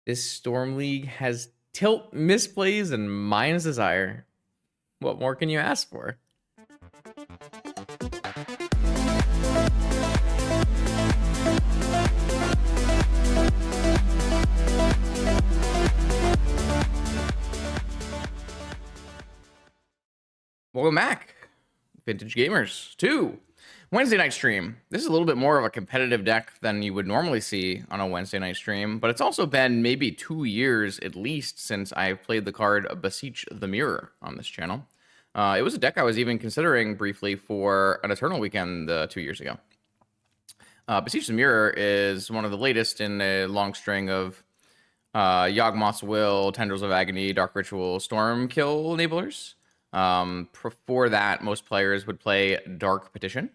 This Storm League has tilt misplays and Mind's Desire. What more can you ask for? Welcome back, Vintage Gamers, to Wednesday night stream. This is a little bit more of a competitive deck than you would normally see on a Wednesday night stream, but it's also been maybe 2 years at least since I've played the card Beseech the Mirror on this channel. It was a deck I was even considering briefly for an Eternal Weekend 2 years ago. Beseech the Mirror is one of the latest in a long string of Yawgmoth's Will, Tendrils of Agony, Dark Ritual, Stormkill enablers. Before that, most players would play Dark Petition,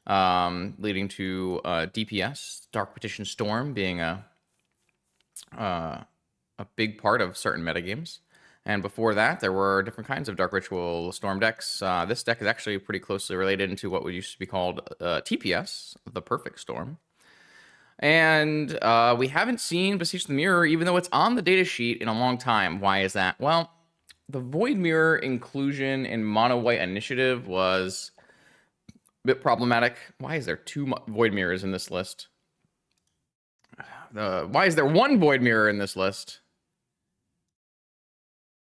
leading to DPS, Dark Petition Storm being a big part of certain metagames. And before that, there were different kinds of Dark Ritual Storm decks. This deck is actually pretty closely related to what would used to be called TPS, the Perfect Storm. And we haven't seen Beseech the Mirror, even though it's on the datasheet, in a long time. Why is that? Well, the Void Mirror inclusion in Mono White Initiative was a bit problematic. Why is there 2 Void Mirrors in this list? Why is there 1 Void Mirror in this list?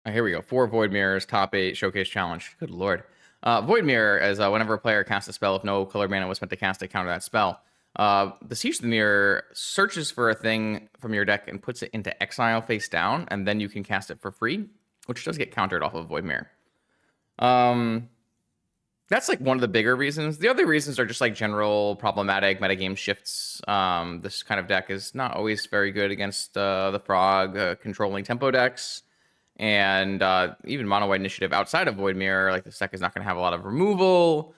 Here we go. 4 Void Mirrors, top 8, Showcase Challenge. Good lord. Void Mirror is whenever a player casts a spell, if no color mana was spent to cast it, counter that spell. Beseech the Mirror searches for a thing from your deck and puts it into exile face down, and then you can cast it for free, which does get countered off of Void Mirror. That's like one of the bigger reasons. The other reasons are just like general problematic metagame shifts. This kind of deck is not always very good against the Frog controlling tempo decks. And even Mono White Initiative outside of Void Mirror, like this deck is not going to have a lot of removal.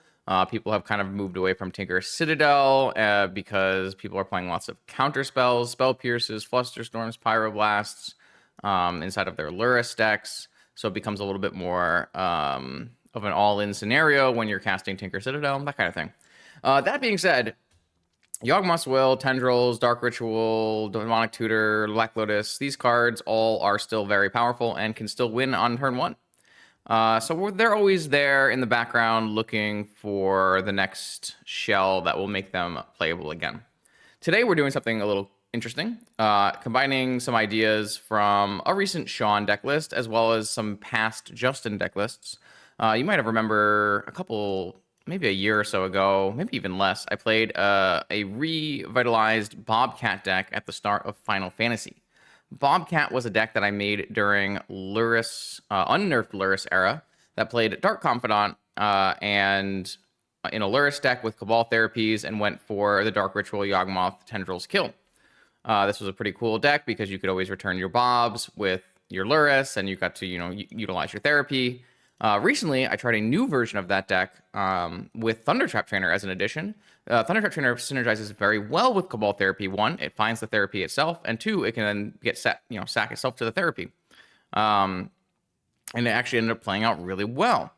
People have kind of moved away from Tinker Citadel because people are playing lots of counter spells, Spell Pierces, Flusterstorms, Pyroblasts inside of their Lurrus decks. So it becomes a little bit more of an all-in scenario when you're casting Tinker Citadel, that kind of thing. That being said, Yawgmoth's Will, Tendrils, Dark Ritual, Demonic Tutor, Black Lotus, these cards all are still very powerful and can still win on turn 1. So they're always there in the background looking for the next shell that will make them playable again. Today we're doing something a little interesting, combining some ideas from a recent Sean deck list as well as some past Justin deck lists. You might have remember a couple, maybe a year or so ago, maybe even less, I played a revitalized Bobcat deck at the start of Final Fantasy. Bobcat was a deck that I made during Lurrus, unnerfed Lurrus era, that played Dark Confidant and in a Lurrus deck with Cabal therapies and went for the Dark Ritual Yawgmoth Tendrils kill. This was a pretty cool deck because you could always return your Bobs with your Lurrus and you got to, utilize your therapy. Recently, I tried a new version of that deck with Thundertrap Trainer as an addition. Thundertrap Trainer synergizes very well with Cabal Therapy. 1, it finds the therapy itself, and 2, it can then get sack itself to the therapy. And it actually ended up playing out really well.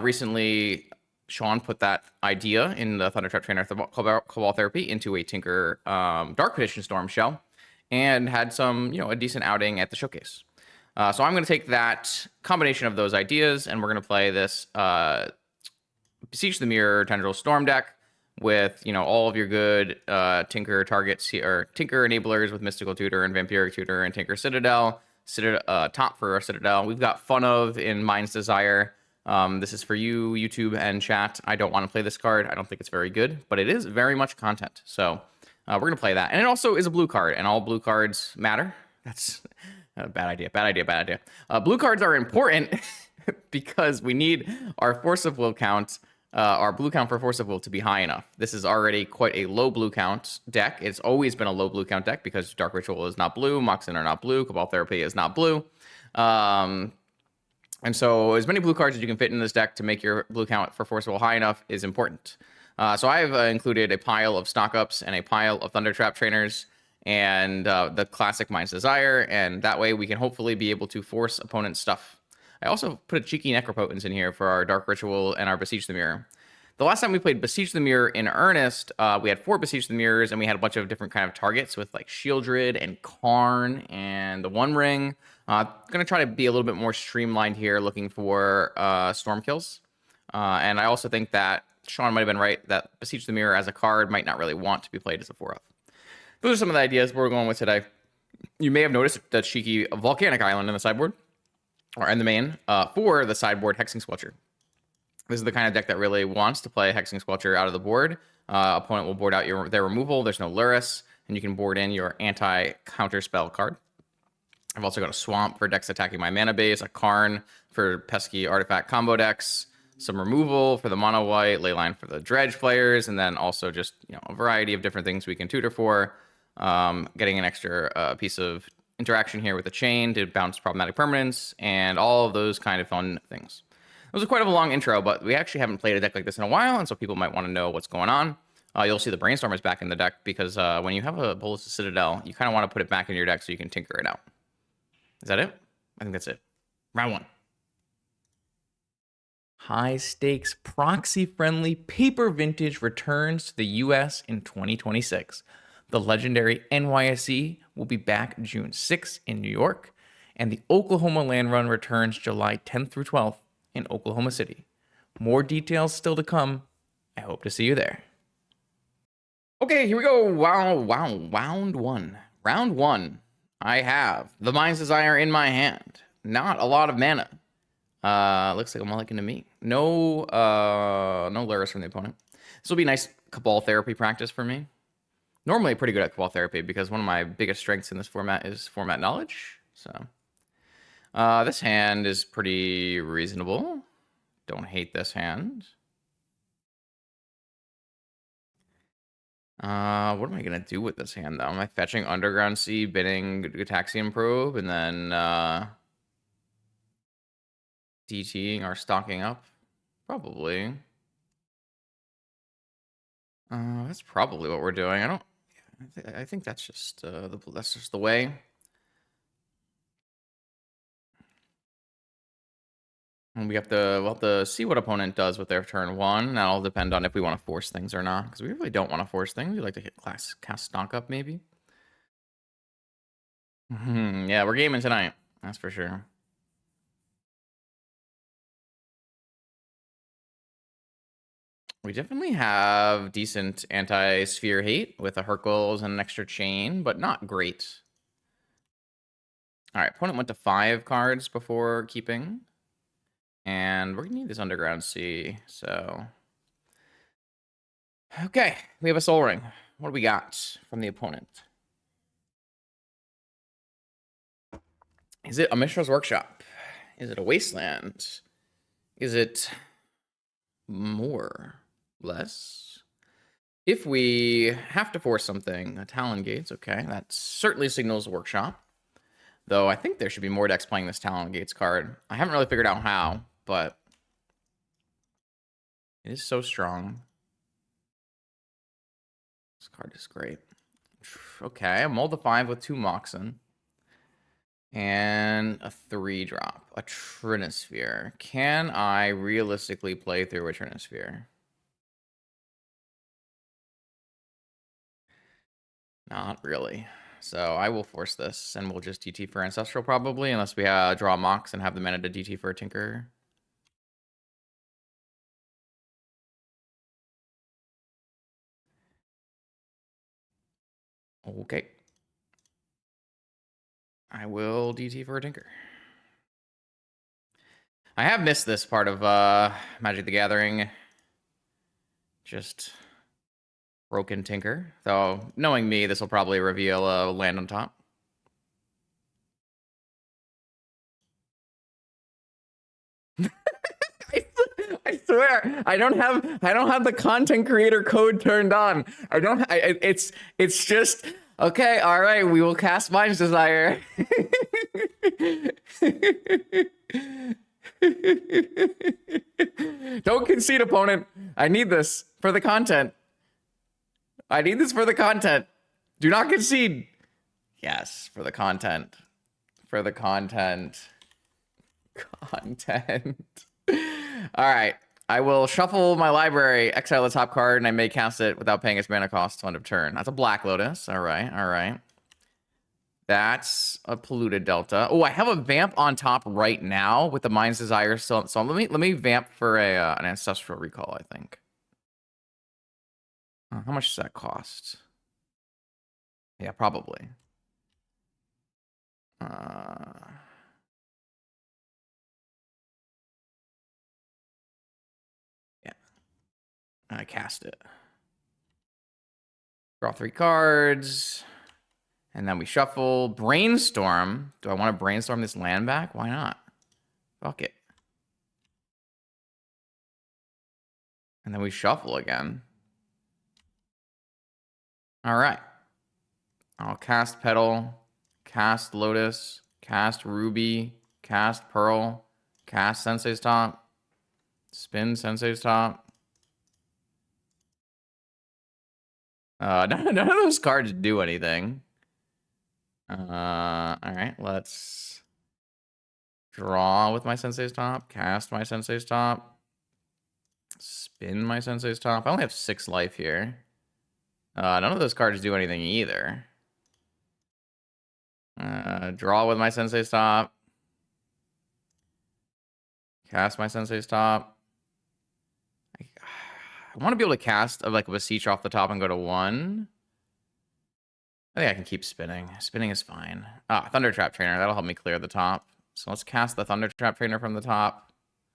Recently, Sean put that idea in the Thundertrap Trainer Cabal Therapy into a Tinker Dark Petition Storm shell, and had some, a decent outing at the showcase. So I'm going to take that combination of those ideas, and we're going to play this Beseech the Mirror Tendril Storm deck with, all of your good Tinker targets here, or Tinker enablers with Mystical Tutor and Vampiric Tutor and Tinker Citadel. Top for our Citadel. We've got Fun of in Mind's Desire. This is for you, YouTube and chat. I don't want to play this card. I don't think it's very good, but it is very much content. So we're going to play that. And it also is a blue card, and all blue cards matter. That's... bad idea. Blue cards are important because we need our Force of Will count, our blue count for Force of Will to be high enough. This is already quite a low blue count deck. It's always been a low blue count deck because Dark Ritual is not blue, Moxen are not blue, Cabal Therapy is not blue. And so as many blue cards as you can fit in this deck to make your blue count for Force of Will high enough is important. So I've included a pile of stock ups and a pile of Thundertrap Trainers and the classic Mind's Desire, and that way we can hopefully be able to force opponent's stuff. I also put a cheeky Necropotence in here for our Dark Ritual and our Beseech the Mirror. The last time we played Beseech the Mirror in earnest, we had 4 Beseech the Mirrors, and we had a bunch of different kind of targets with like Shieldred and Karn and the One Ring. Gonna try to be a little bit more streamlined here, looking for storm kills. And I also think that Sean might have been right that Beseech the Mirror as a card might not really want to be played as a 4-up. Those are some of the ideas we're going with today. You may have noticed the cheeky Volcanic Island in the sideboard, or in the main, for the sideboard Hexing Squelcher. This is the kind of deck that really wants to play Hexing Squelcher out of the board. Opponent will board out their removal. There's no Lurrus, and you can board in your anti-counter spell card. I've also got a Swamp for decks attacking my mana base, a Karn for pesky artifact combo decks, some removal for the mono white, Leyline for the dredge players, and then also just a variety of different things we can tutor for. Getting an extra piece of interaction here with the chain to bounce problematic permanents, and all of those kind of fun things. It was quite a long intro, but we actually haven't played a deck like this in a while, and so people might want to know what's going on. You'll see the Brainstormers back in the deck, because when you have a Bolas of Citadel, you kind of want to put it back in your deck so you can tinker it out. Is that it? I think that's it. Round 1. High stakes, proxy friendly paper vintage returns to the US in 2026. The legendary NYSE will be back June 6th in New York, and the Oklahoma Land Run returns July 10th through 12th in Oklahoma City. More details still to come. I hope to see you there. Okay, here we go. Round 1. Round 1. I have the Mind's Desire in my hand. Not a lot of mana. Looks like a mulligan to me. No Lurrus from the opponent. This will be nice Cabal therapy practice for me. Normally pretty good at Cabal therapy because one of my biggest strengths in this format is format knowledge. So this hand is pretty reasonable. Don't hate this hand. What am I gonna do with this hand though? Am I fetching Underground Sea, bidding Gitaxian Probe, and then DTing or stocking up? Probably. That's probably what we're doing. I think that's just the way. And we'll have to see what opponent does with their turn 1. That'll depend on if we want to force things or not, because we really don't want to force things. We like to hit cast stock up maybe. Yeah, we're gaming tonight. That's for sure. We definitely have decent anti-sphere hate with a Hercules and an extra chain, but not great. All right, opponent went to 5 cards before keeping. And we're gonna need this Underground Sea, so. Okay, we have a Soul Ring. What do we got from the opponent? Is it a Mishra's Workshop? Is it a Wasteland? Is it more? Less? If we have to force something, a Talon Gates, okay, that certainly signals a Workshop. Though I think there should be more decks playing this Talon Gates card. I haven't really figured out how, but it is so strong. This card is great. Okay, a Mold of 5 with 2 Moxen. And a 3-drop. A Trinisphere. Can I realistically play through a Trinisphere? Not really. So I will force this, and we'll just DT for Ancestral probably, unless we draw Mox and have the mana to DT for a Tinker. Okay. I will DT for a Tinker. I have missed this part of Magic the Gathering. Just broken Tinker. Though, knowing me, this will probably reveal a land on top. I swear, I don't have the content creator code turned on. It's just okay. All right, we will cast Mind's Desire. Don't concede, opponent. I need this for the content. I need this for the content. Do not concede. Yes, for the content. For the content. Content. All right. I will shuffle my library, exile the top card, and I may cast it without paying its mana cost till end of turn. That's a Black Lotus. All right, all right. That's a Polluted Delta. Oh, I have a Vamp on top right now with the Mind's Desire. So let me Vamp for an Ancestral Recall, I think. How much does that cost? Yeah, probably. Yeah. I cast it. Draw 3 cards. And then we shuffle. Brainstorm. Do I want to brainstorm this land back? Why not? Fuck it. And then we shuffle again. All right. I'll cast Petal, cast Lotus, cast Ruby, cast Pearl, cast Sensei's Top, spin Sensei's Top. None of those cards do anything. All right, let's draw with my Sensei's Top, cast my Sensei's Top, spin my Sensei's Top. I only have 6 life here. None of those cards do anything either. Draw with my Sensei's Top. Cast my Sensei's Top. I want to be able to cast like a Beseech off the top and go to 1. I think I can keep spinning. Spinning is fine. Thunder Trap Trainer. That'll help me clear the top. So let's cast the Thunder Trap Trainer from the top.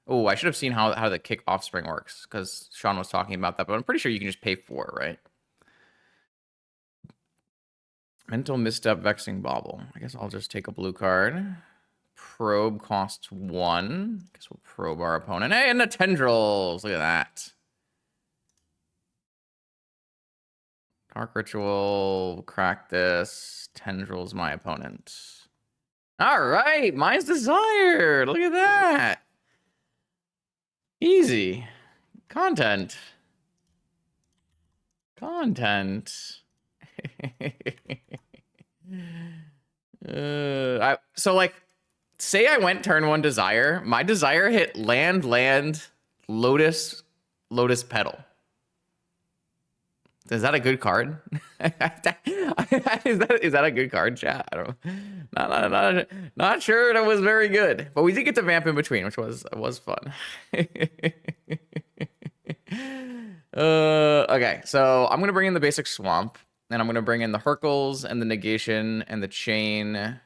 Oh, I should have seen how the Kick Offspring works, because Sean was talking about that, but I'm pretty sure you can just pay for it, right? Mental Misstep, Vexing Bauble. I guess I'll just take a blue card. Probe costs 1. I guess we'll probe our opponent. Hey, and the Tendrils. Look at that. Dark Ritual, crack this. Tendrils, my opponent. All right, Mind's Desire. Look at that. Easy. Content. So like, say I went turn 1 Desire. My Desire hit land, Lotus, Petal. Is that a good card? is that a good card, chat? I don't. Not sure that was very good, but we did get to vamp in between, which was fun. Okay, so I'm gonna bring in the basic swamp, and I'm gonna bring in the Hercules and the negation and the chain,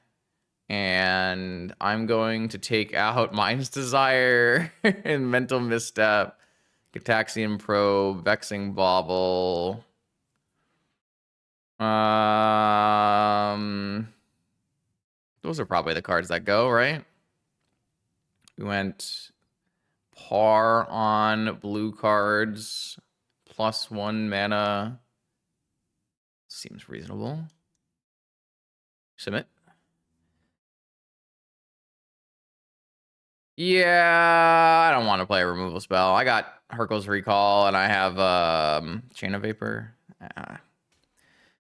and I'm going to take out Mind's Desire and Mental Misstep, Gataxian Probe, Vexing Bauble. Those are probably the cards that go, right? We went par on blue cards, +1 mana. Seems reasonable. Submit. Yeah, I don't want to play a removal spell. I got Hercules Recall, and I have Chain of Vapor.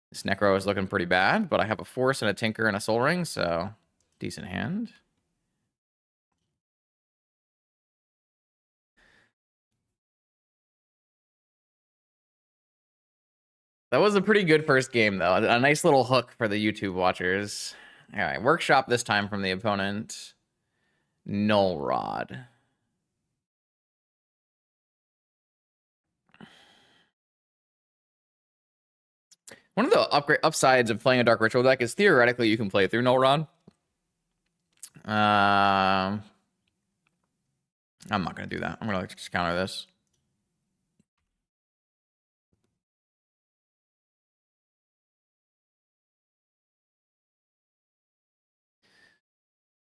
This Necro is looking pretty bad, but I have a Force and a Tinker and a Soul Ring, so decent hand. That was a pretty good first game, though. A nice little hook for the YouTube watchers. All right, Workshop this time from the opponent. Null Rod. One of the upsides of playing a Dark Ritual deck is theoretically you can play through Null Rod. I'm not going to do that. I'm going to just counter this.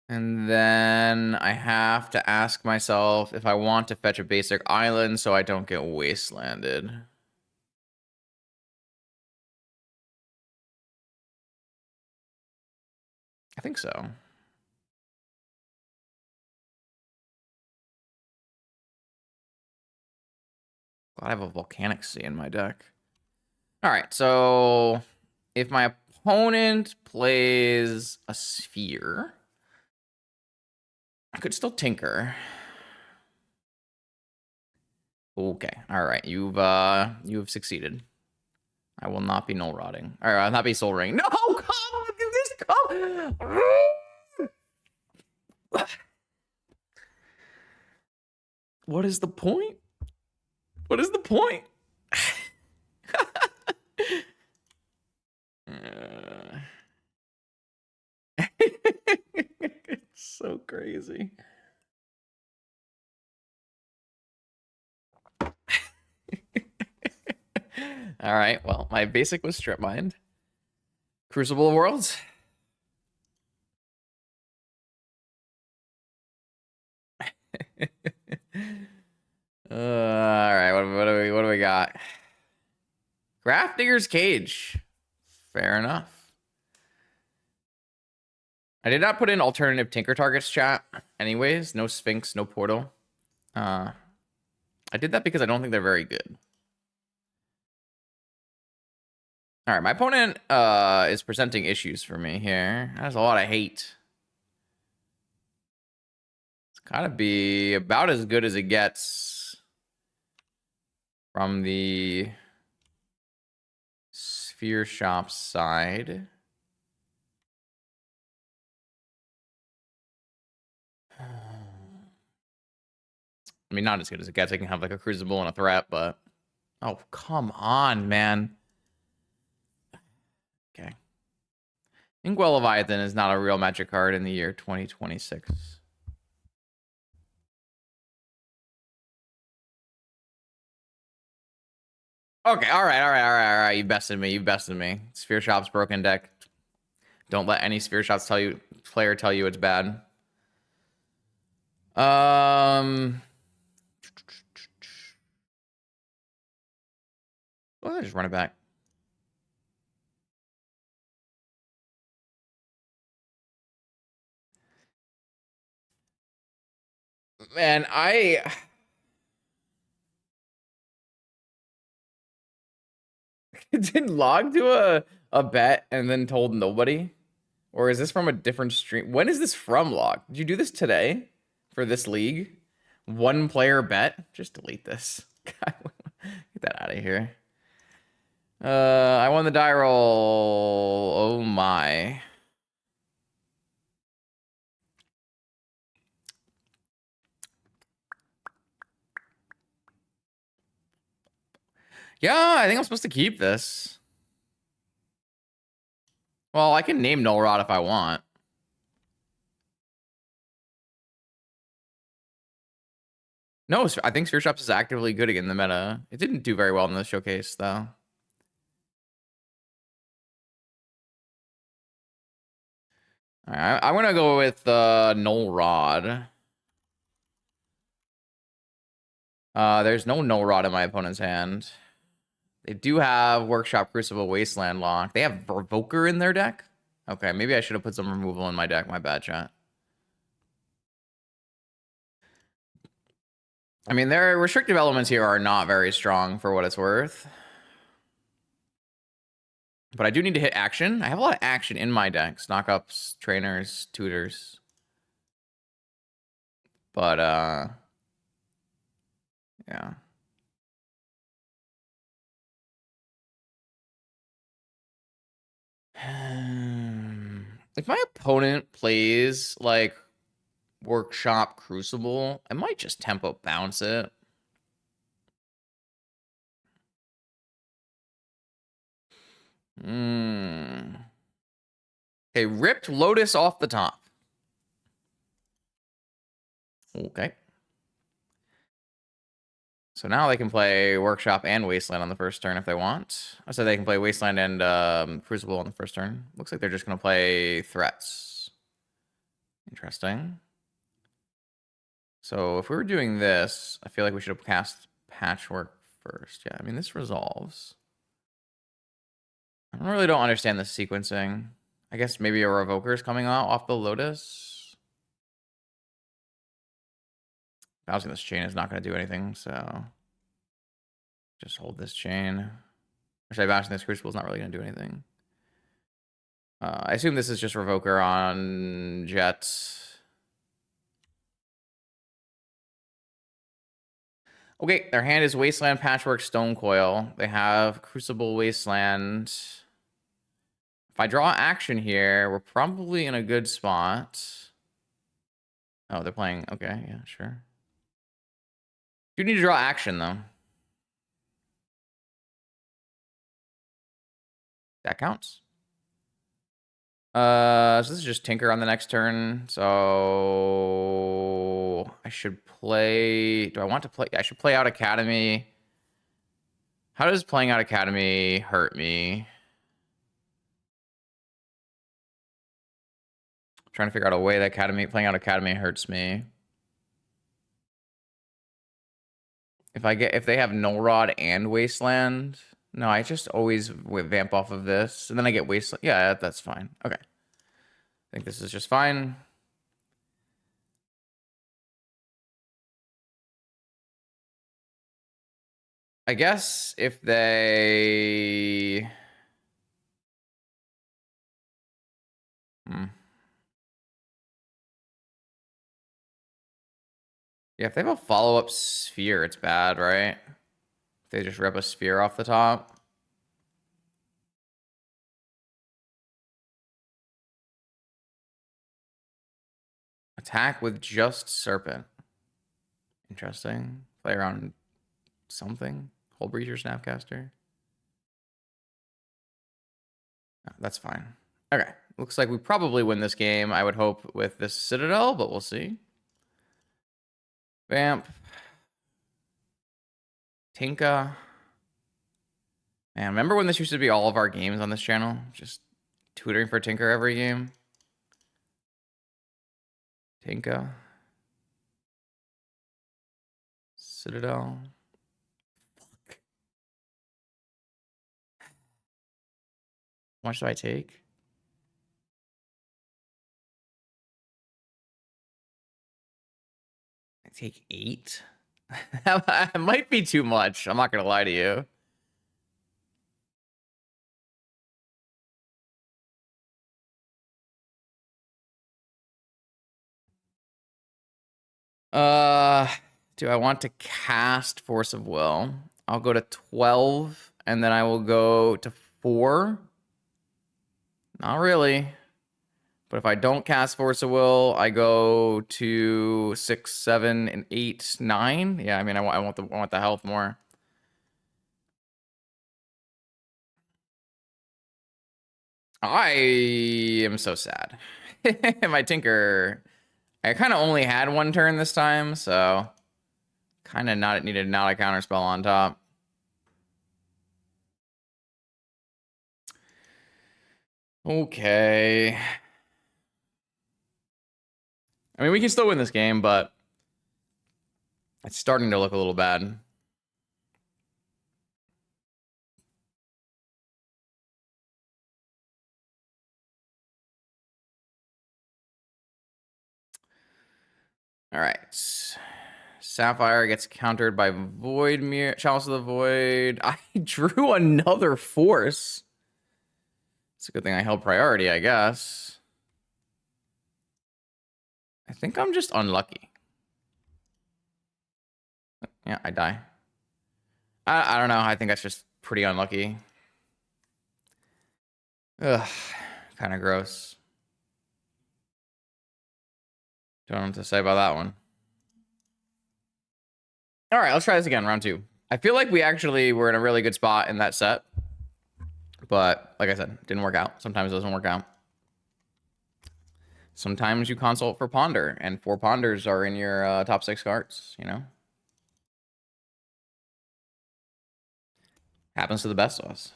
And then I have to ask myself if I want to fetch a basic island so I don't get wastelanded. I think so. I have a Volcanic Sea in my deck. All right, so if my opponent plays a Sphere, I could still Tinker. Okay. All right. You have succeeded. I will not be null rotting. All right. I'll not be soul ring. No, come. Look at this. Come. What is the point? What is the point? It's so crazy. All right. Well, my basic was strip mined. Crucible of Worlds. All right. What do we got? Grafdigger's Cage. Fair enough. I did not put in alternative Tinker targets chat. Anyways, no Sphinx, no Portal. I did that because I don't think they're very good. All right, my opponent is presenting issues for me here. That's a lot of hate. It's gotta be about as good as it gets from the Sphere Shop side. I mean, not as good as it gets. I can have like a Crucible and a threat, but oh, come on, man. Okay. Inkwell Leviathan is not a real Magic card in the year 2026. Okay, all right. You bested me. Sphere Shop's broken deck. Don't let any Sphere Shops player tell you it's bad. Well, just run it back. Man, I did log to a bet and then told nobody. Or is this from a different stream? When is this from, Log? Did you do this today for this league? One player bet? Just delete this. God, get that out of here. I won the die roll. Oh my. Yeah, I think I'm supposed to keep this. Well, I can name Null Rod if I want. No, I think Sphere Shops is actively good again in the meta. It didn't do very well in the showcase, though. All right, I'm gonna go with Null Rod. There's no Null Rod in my opponent's hand. They do have Workshop, Crucible, Wasteland lock. They have Revoker in their deck? Okay, maybe I should have put some removal in my deck. My bad, chat. I mean, their restrictive elements here are not very strong for what it's worth. But I do need to hit action. I have a lot of action in my decks. Knockups, trainers, tutors. But, yeah. If my opponent plays, like, Workshop Crucible, I might just tempo bounce it. Okay, ripped Lotus off the top. Okay. So now they can play Workshop and Wasteland on the first turn if they want. I said they can play Wasteland and Crucible on the first turn. Looks like they're just going to play Threats. Interesting. So if we were doing this, I feel like we should have cast Patchwork first. Yeah, I mean, this resolves. I really don't understand the sequencing. I guess maybe a Revoker is coming out off the Lotus. Bouncing this chain is not going to do anything, so just hold this chain. Actually, bouncing this Crucible is not really going to do anything. I assume this is just Revoker on Jet. Okay, their hand is Wasteland, Patchwork, Stone Coil. They have Crucible, Wasteland. If I draw action here, we're probably in a good spot. Oh, they're playing. Okay, yeah, sure. You need to draw action, though. That counts. So this is just Tinker on the next turn. So I should play. Do I want to play? I should play out Academy. How does playing out Academy hurt me? I'm trying to figure out a way that playing out Academy hurts me. If they have Null Rod and Wasteland, no, I just always vamp off of this, and then I get Wasteland. Yeah, that's fine. Okay, I think this is just fine. I guess if they... Yeah, if they have a follow-up sphere, it's bad, right? If they just rip a sphere off the top. Attack with just Serpent. Interesting. Play around something. Hull Breach or Snapcaster. Oh, that's fine. Okay. Looks like we probably win this game, I would hope, with this Citadel, but we'll see. Vamp. Tinka. Man, remember when this used to be all of our games on this channel? Just tutoring for Tinker every game. Tinka. Citadel. Fuck. How much do I take? I take 8? That might be too much. I'm not gonna lie to you. Do I want to cast Force of Will? I'll go to 12, and then I will go to 4. Not really. But if I don't cast Force of Will, I go to 6, 7, and 8, 9. Yeah, I mean, I want the health more. I am so sad. My Tinker, I kind of only had one turn this time, so kind of needed not a counterspell on top. Okay. I mean, we can still win this game, but it's starting to look a little bad. All right. Sapphire gets countered by Void Mirror, Chalice of the Void. I drew another Force. It's a good thing I held priority, I guess. I think I'm just unlucky. Yeah, I die. I don't know. I think that's just pretty unlucky. Ugh, kind of gross. Don't know what to say about that one. All right, let's try this again, round 2. I feel like we actually were in a really good spot in that set. But like I said, didn't work out. Sometimes it doesn't work out. Sometimes you consult for Ponder, and 4 Ponders are in your top 6 cards, you know? Happens to the best of us.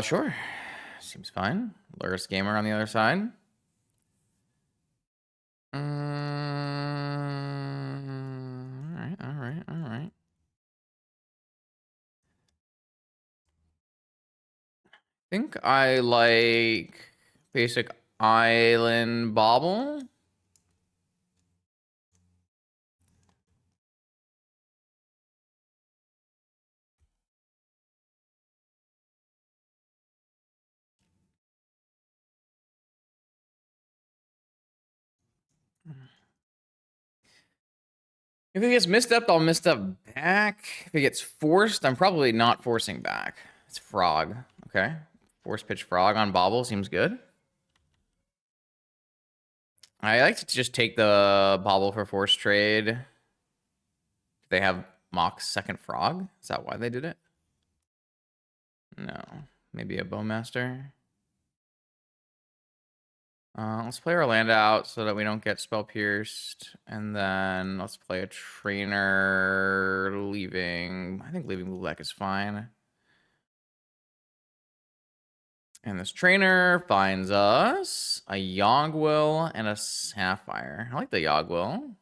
Sure. Seems fine. Lurrus Gamer on the other side. All right. I think I like basic island bobble. If it gets misstepped, I'll misstep back. If it gets forced, I'm probably not forcing back. It's Frog. Okay. Force pitch Frog on Bobble seems good. I like to just take the Bobble for force trade. They have Mock's second Frog. Is that why they did it? No. Maybe a Bowmaster. Let's play our land out so that we don't get spell pierced. And then let's play a trainer leaving. I think leaving Lulek is fine. And this trainer finds us a Yogwill and a Sapphire. I like the Yogwill.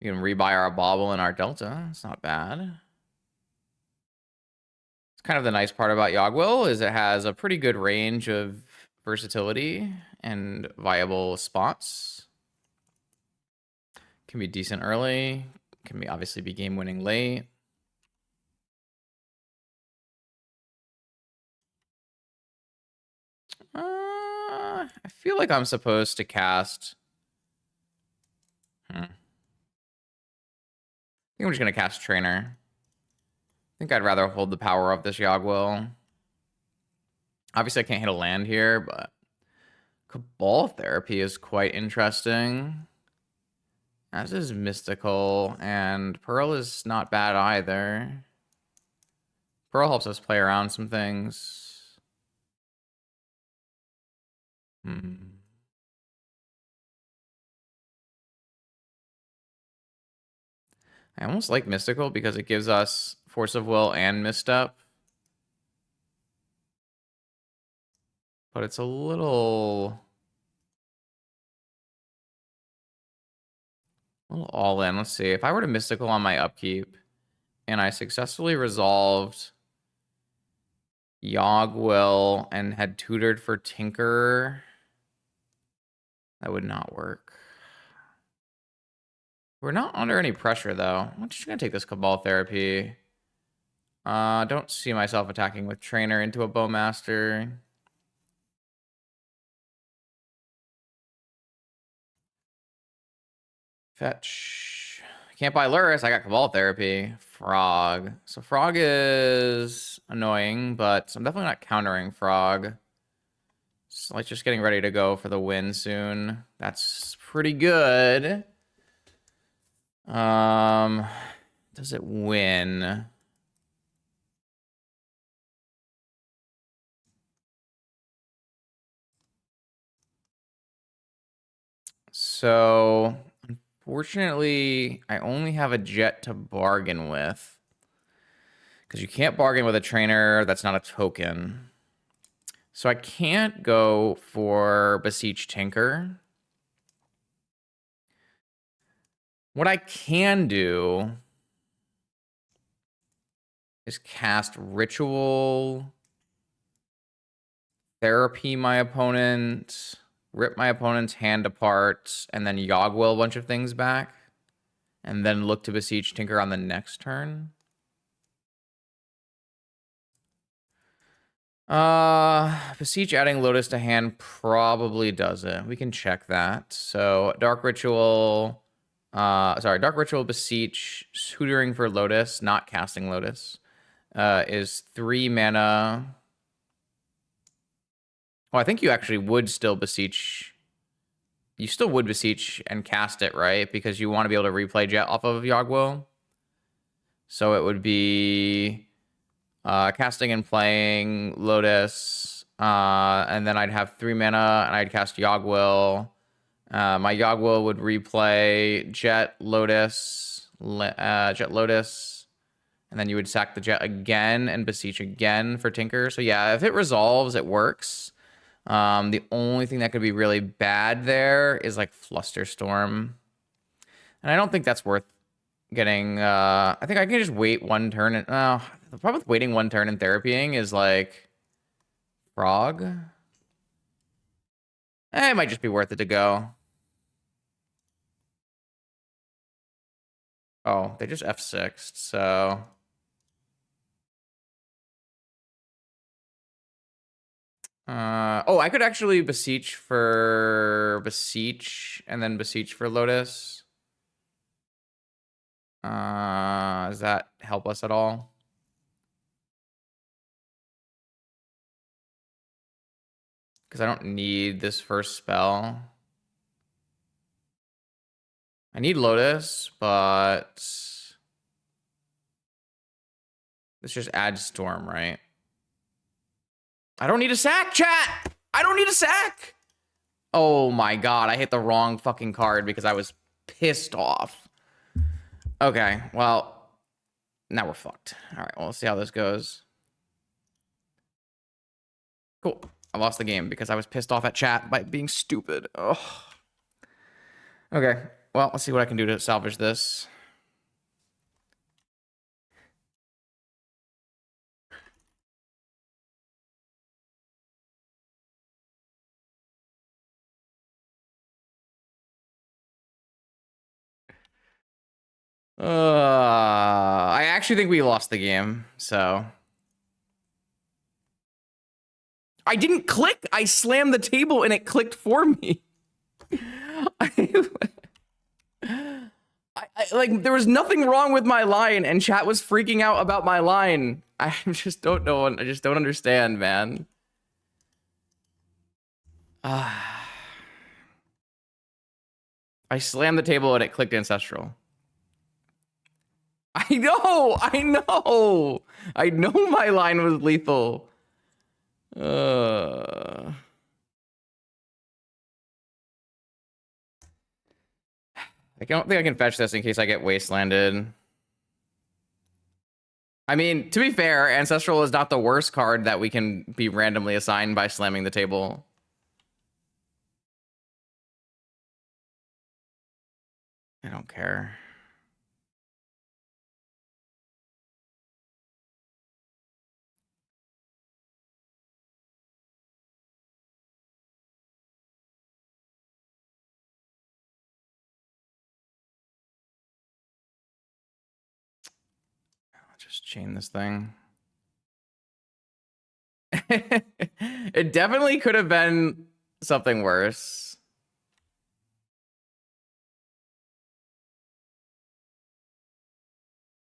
You can rebuy our Bobble and our Delta. It's not bad. It's kind of the nice part about Yogwill is it has a pretty good range of versatility and viable spots. Can be decent early. Can be obviously be game winning late. I feel like I'm supposed to cast. I think I'm just gonna cast Trainer. I think I'd rather hold the power of this Yogwill. Obviously, I can't hit a land here, but Cabal Therapy is quite interesting. As is Mystical, and Pearl is not bad either. Pearl helps us play around some things. I almost like Mystical because it gives us Force of Will and Misstep. But it's a little all in. Let's see. If I were to Mystical on my upkeep and I successfully resolved Yogwill and had tutored for Tinker, that would not work. We're not under any pressure, though. I'm just going to take this Cabal Therapy. Don't see myself attacking with Trainer into a Bowmaster. Fetch. I can't buy Lurrus. I got Cabal Therapy. Frog. So Frog is annoying, but I'm definitely not countering Frog. It's like just getting ready to go for the win soon. That's pretty good. Does it win? So, unfortunately, I only have a Jet to bargain with. Because you can't bargain with a trainer that's not a token. So I can't go for Beseech Tinker. What I can do is cast Ritual, Therapy my opponent, rip my opponent's hand apart, and then Yogwill a bunch of things back, and then look to Beseech Tinker on the next turn. Beseech adding Lotus to hand probably does it. We can check that. So Dark Ritual, Dark Ritual, Beseech, tutoring for Lotus, not casting Lotus, is 3 mana. Oh, I think you actually would still Beseech. You still would Beseech and cast it, right? Because you want to be able to replay Jet off of Yogwill. So it would be casting and playing Lotus. And then I'd have 3 mana and I'd cast Yogwill. My Yogwill would replay Jet Lotus. Jet Lotus. And then you would sack the Jet again and Beseech again for Tinker. So yeah, if it resolves, it works. The only thing that could be really bad there is like Flusterstorm. And I don't think that's worth getting. I think I can just wait one turn. And the problem with waiting one turn and therapying is like Frog. It might just be worth it to go. Oh, they just F6'd, so. Oh, I could actually Beseech for Beseech and then Beseech for Lotus. Does that help us at all? Because I don't need this first spell. I need Lotus, but this just adds Storm, right? I don't need a sack, chat! I don't need a sack! Oh my god, I hit the wrong fucking card because I was pissed off. Okay, well, now we're fucked. All right, well, let's see how this goes. Cool. I lost the game because I was pissed off at chat by being stupid. Ugh. Okay, well, let's see what I can do to salvage this. I actually think we lost the game, so. I didn't click. I slammed the table and it clicked for me. Like, there was nothing wrong with my line, and chat was freaking out about my line. I just don't know. I just don't understand, man. I slammed the table and it clicked Ancestral. I know! I know! I know my line was lethal. I don't think I can fetch this in case I get wastelanded. I mean, to be fair, Ancestral is not the worst card that we can be randomly assigned by slamming the table. I don't care. I'll just chain this thing. It definitely could have been something worse.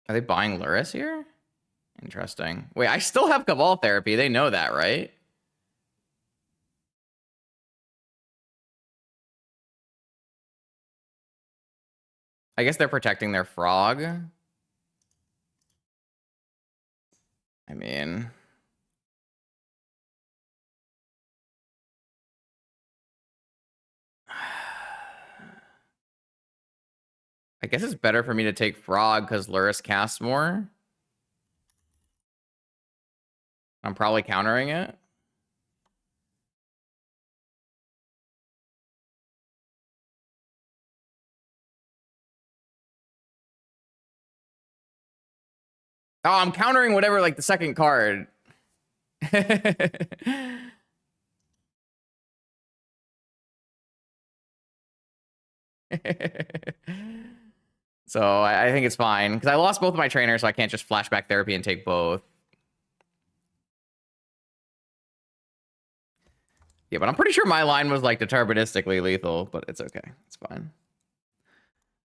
Are they buying Lurrus here? Interesting. Wait, I still have Cabal therapy. They know that, right? I guess they're protecting their frog. I mean... I guess it's better for me to take frog because Lurrus casts more. I'm probably countering it. Oh, I'm countering whatever, like, the second card. So I think it's fine because I lost both of my trainers, so I can't just flashback therapy and take both. Yeah, but I'm pretty sure my line was like deterministically lethal, but it's okay. It's fine.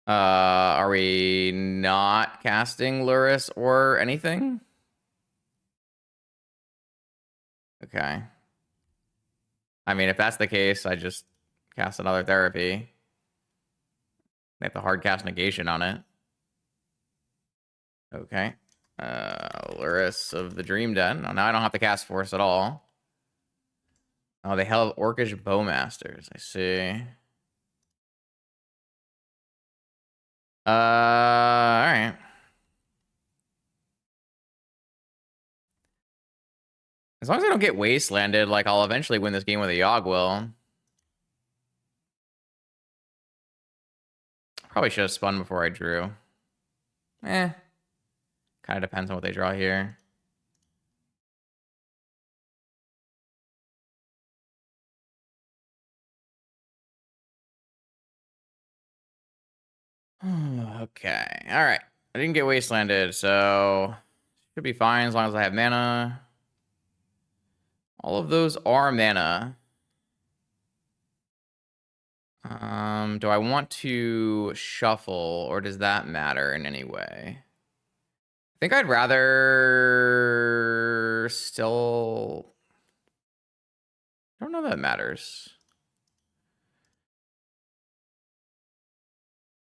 Are we not casting Lurrus or anything? Okay. I mean, if that's the case, I just cast another therapy. They have the hard cast negation on it. Okay. Lurrus of the Dream Den. Oh, now I don't have to cast Force at all. Oh, they held Orcish Bowmasters. I see. All right. As long as I don't get wastelanded, like, I'll eventually win this game with a Yogg-Will. Probably should have spun before I drew. Kind of depends on what they draw here. Okay. All right. I didn't get wastelanded, so should be fine as long as I have mana. All of those are mana. Do I want to shuffle, or does that matter in any way? I think I'd rather still... I don't know that matters.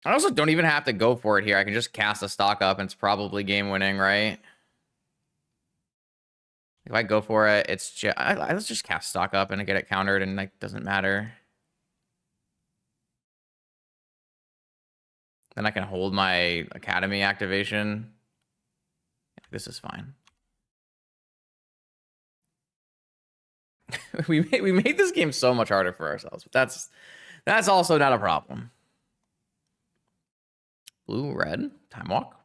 I also don't even have to go for it here. I can just cast a stock up and it's probably game winning, right? If I go for it, it's just... let's just cast stock up and get it countered and like doesn't matter. Then I can hold my Academy activation. This is fine. we made this game so much harder for ourselves, but that's also not a problem. Blue, red, time walk.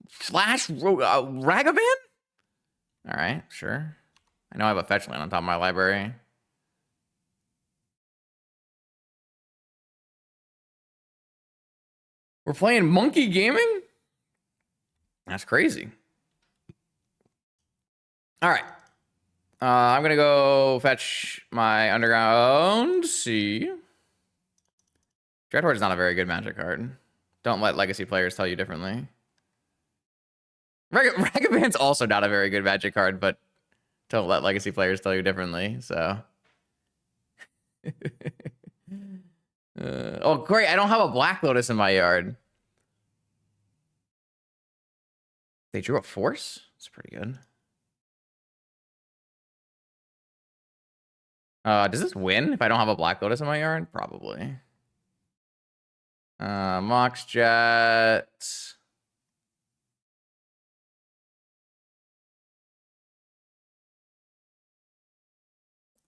Flash, Ragavan? All right, sure. I know I have a fetch land on top of my library. We're playing Monkey Gaming? That's crazy. All right. I'm going to go fetch my Underground Sea. Dreadhorde is not a very good Magic card. Don't let Legacy players tell you differently. Ragavan's also not a very good Magic card, but don't let Legacy players tell you differently, so... oh, great. I don't have a Black Lotus in my yard. They drew a Force? That's pretty good. Does this win if I don't have a Black Lotus in my yard? Probably. Mox Jet.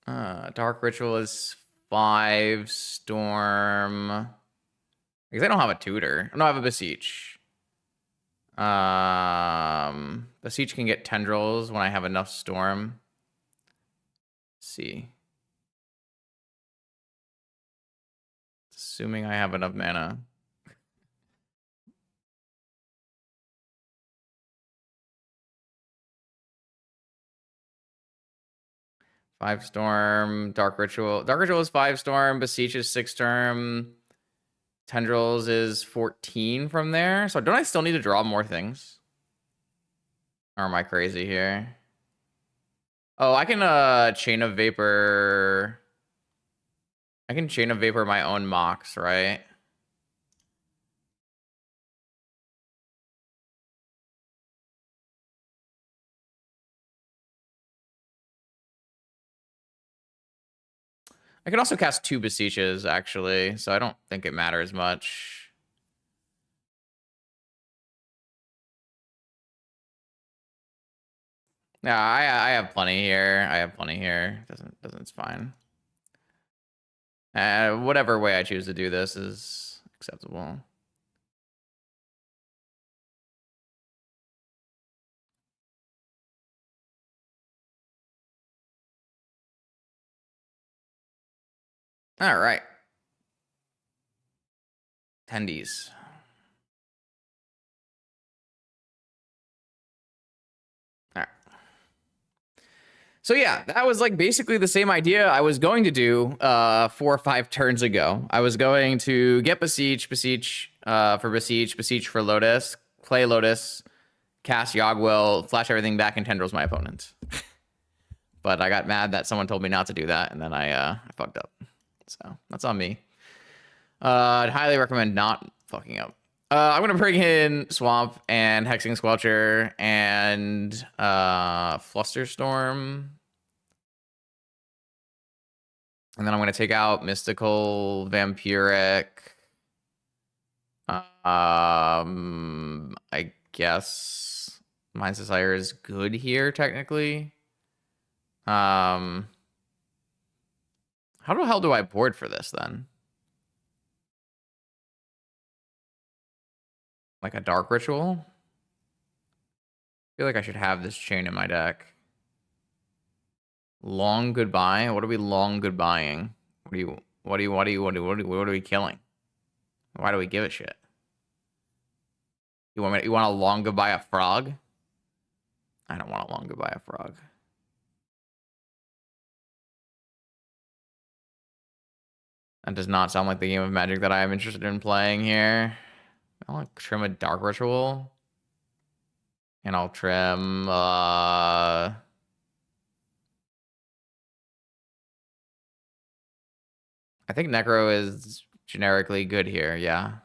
Dark Ritual is 5 Storm. Because I don't have a Tutor. No, I have a Beseech. Beseech can get Tendrils when I have enough Storm. Let's see. Assuming I have enough mana. Five Storm, Dark Ritual. Dark Ritual is 5 Storm, Beseech is 6 Storm. Tendrils is 14 from there. So don't I still need to draw more things? Or am I crazy here? Oh, I can Chain of Vapor. I can Chain of Vapor my own Mox, right? I can also cast 2 Beseeches, actually, so I don't think it matters much. Yeah, I have plenty here. I have plenty here. It's fine. Whatever way I choose to do this is acceptable. All right. Tendies. All right. So yeah, that was like basically the same idea I was going to do 4 or 5 turns ago. I was going to get Beseech for Beseech for Lotus, play Lotus, cast Yogwill, flash everything back, and Tendrils my opponent. But I got mad that someone told me not to do that, and then I fucked up. So that's on me. I'd highly recommend not fucking up. I'm gonna bring in Swamp and Hexing Squelcher and Flusterstorm. And then I'm gonna take out Mystical, Vampiric. I guess Mind's Desire is good here, technically. How the hell do I board for this, then? Like a Dark Ritual? I feel like I should have this chain in my deck. Long Goodbye? What are we long goodbying? What are we killing? Why do we give a shit? You want a long goodbye a frog? I don't want a long goodbye a frog. That does not sound like the game of Magic that I am interested in playing here. I'll trim a Dark Ritual. And I'll trim... I think Necro is generically good here, yeah.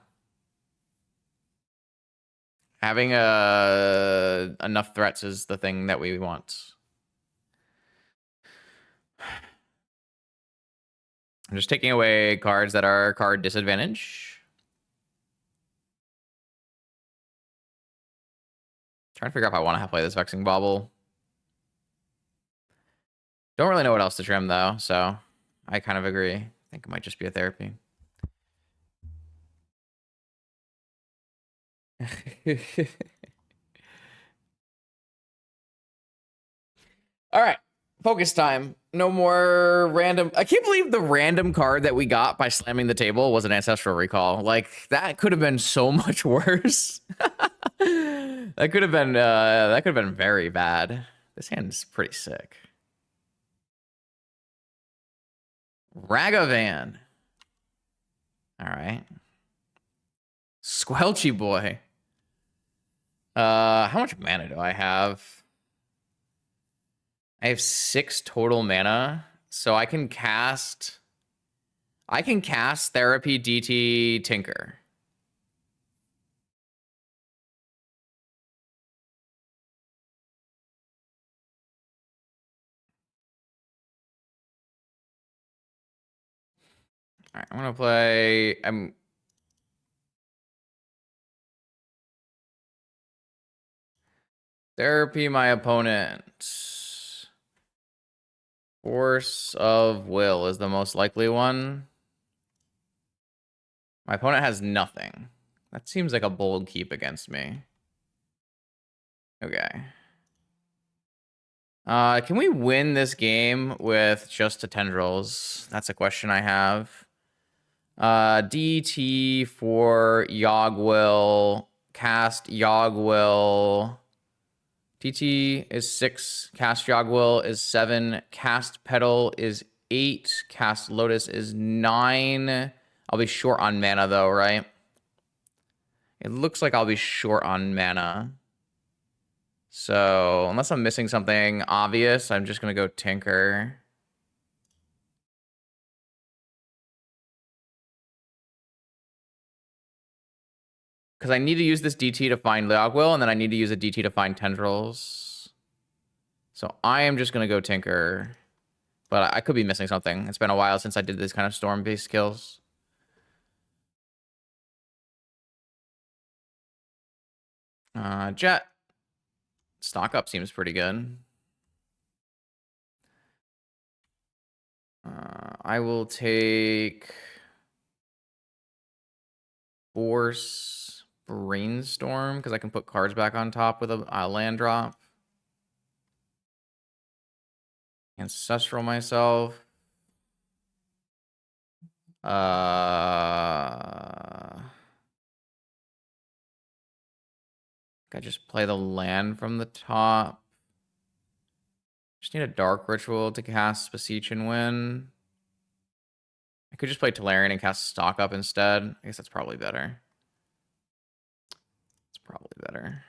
Having enough threats is the thing that we want. I'm just taking away cards that are card disadvantage. Trying to figure out if I want to play this Vexing Bauble. Don't really know what else to trim, though, so I kind of agree. I think it might just be a therapy. All right. Focus time. No more random. I can't believe the random card that we got by slamming the table was an Ancestral Recall. Like, that could have been so much worse. That could have been very bad. This hand's pretty sick. Ragavan. All right. Squelchy boy. How much mana do I have? I have 6 total mana, so I can cast Therapy, DT, Tinker. All right, I'm gonna play. Therapy my opponent. Force of Will is the most likely one. My opponent has nothing. That seems like a bold keep against me. Okay. Can we win this game with just the Tendrils? That's a question I have. DT for Yogg-Will. Cast Yogg-Will. DT is 6. Cast Yogg-Will is 7. Cast Petal is 8. Cast Lotus is 9. I'll be short on mana, though, right? It looks like I'll be short on mana. So, unless I'm missing something obvious, I'm just going to go Tinker. Because I need to use this DT to find Yogg-Will, and then I need to use a DT to find Tendrils. So I am just going to go Tinker. But I could be missing something. It's been a while since I did this kind of storm-based kills. Jet. Stock up seems pretty good. I will take Force Brainstorm because I can put cards back on top with a land drop. Ancestral myself. I just play the land from the top. Just need a Dark Ritual to cast Beseech and win. I could just play Tolarian and cast Stock Up instead. I guess that's probably better. It's probably better.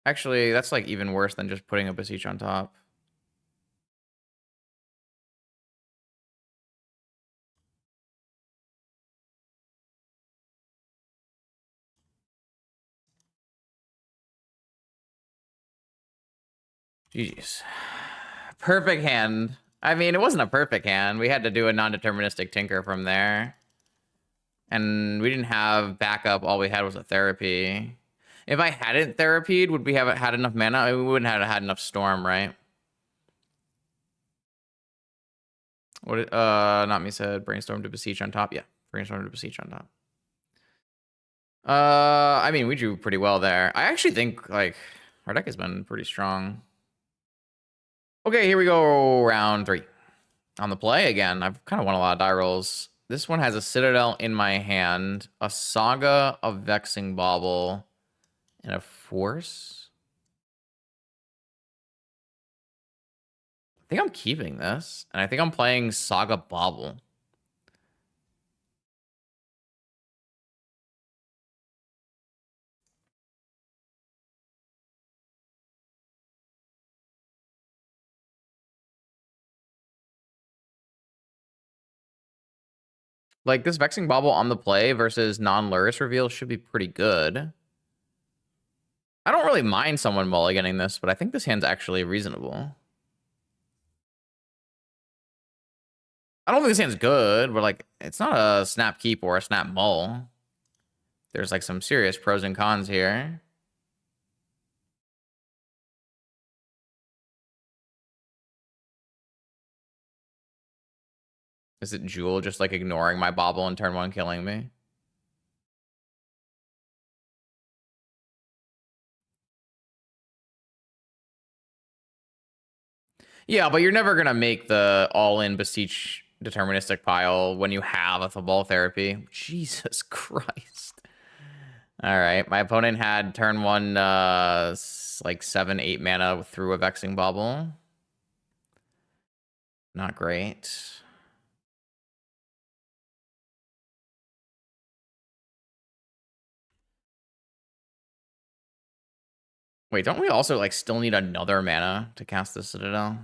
Actually, that's like even worse than just putting a Beseech on top. Jeez. Perfect hand. I mean, it wasn't a perfect hand. We had to do a non-deterministic Tinker from there. And we didn't have backup. All we had was a therapy. If I hadn't therapied, would we have had enough mana? We wouldn't have had enough Storm, right? What? Not me said Brainstorm to Beseech on top. Yeah, Brainstorm to Beseech on top. I mean, we drew pretty well there. I actually think, like, our deck has been pretty strong. Okay, here we go. Round 3. On the play again. I've kind of won a lot of die rolls. This one has a Citadel in my hand, a Saga, a Vexing Bauble, and a Force. think I'm keeping this, and I think I'm playing Saga Bauble. Like, this Vexing Bauble on the play versus non-Lurrus reveal should be pretty good. I don't really mind someone mulliganing this, but I think this hand's actually reasonable. I don't think this hand's good, but, like, it's not a snap keep or a snap mull. There's, like, some serious pros and cons here. Is it Jewel just, like, ignoring my bobble and turn 1 killing me? Yeah, but you're never gonna make the all-in beseech deterministic pile when you have a football therapy. Jesus Christ. All right, my opponent had turn 1, like 7-8 mana through a Vexing Bauble. Not great. Wait, don't we also, like, still need another mana to cast the Citadel?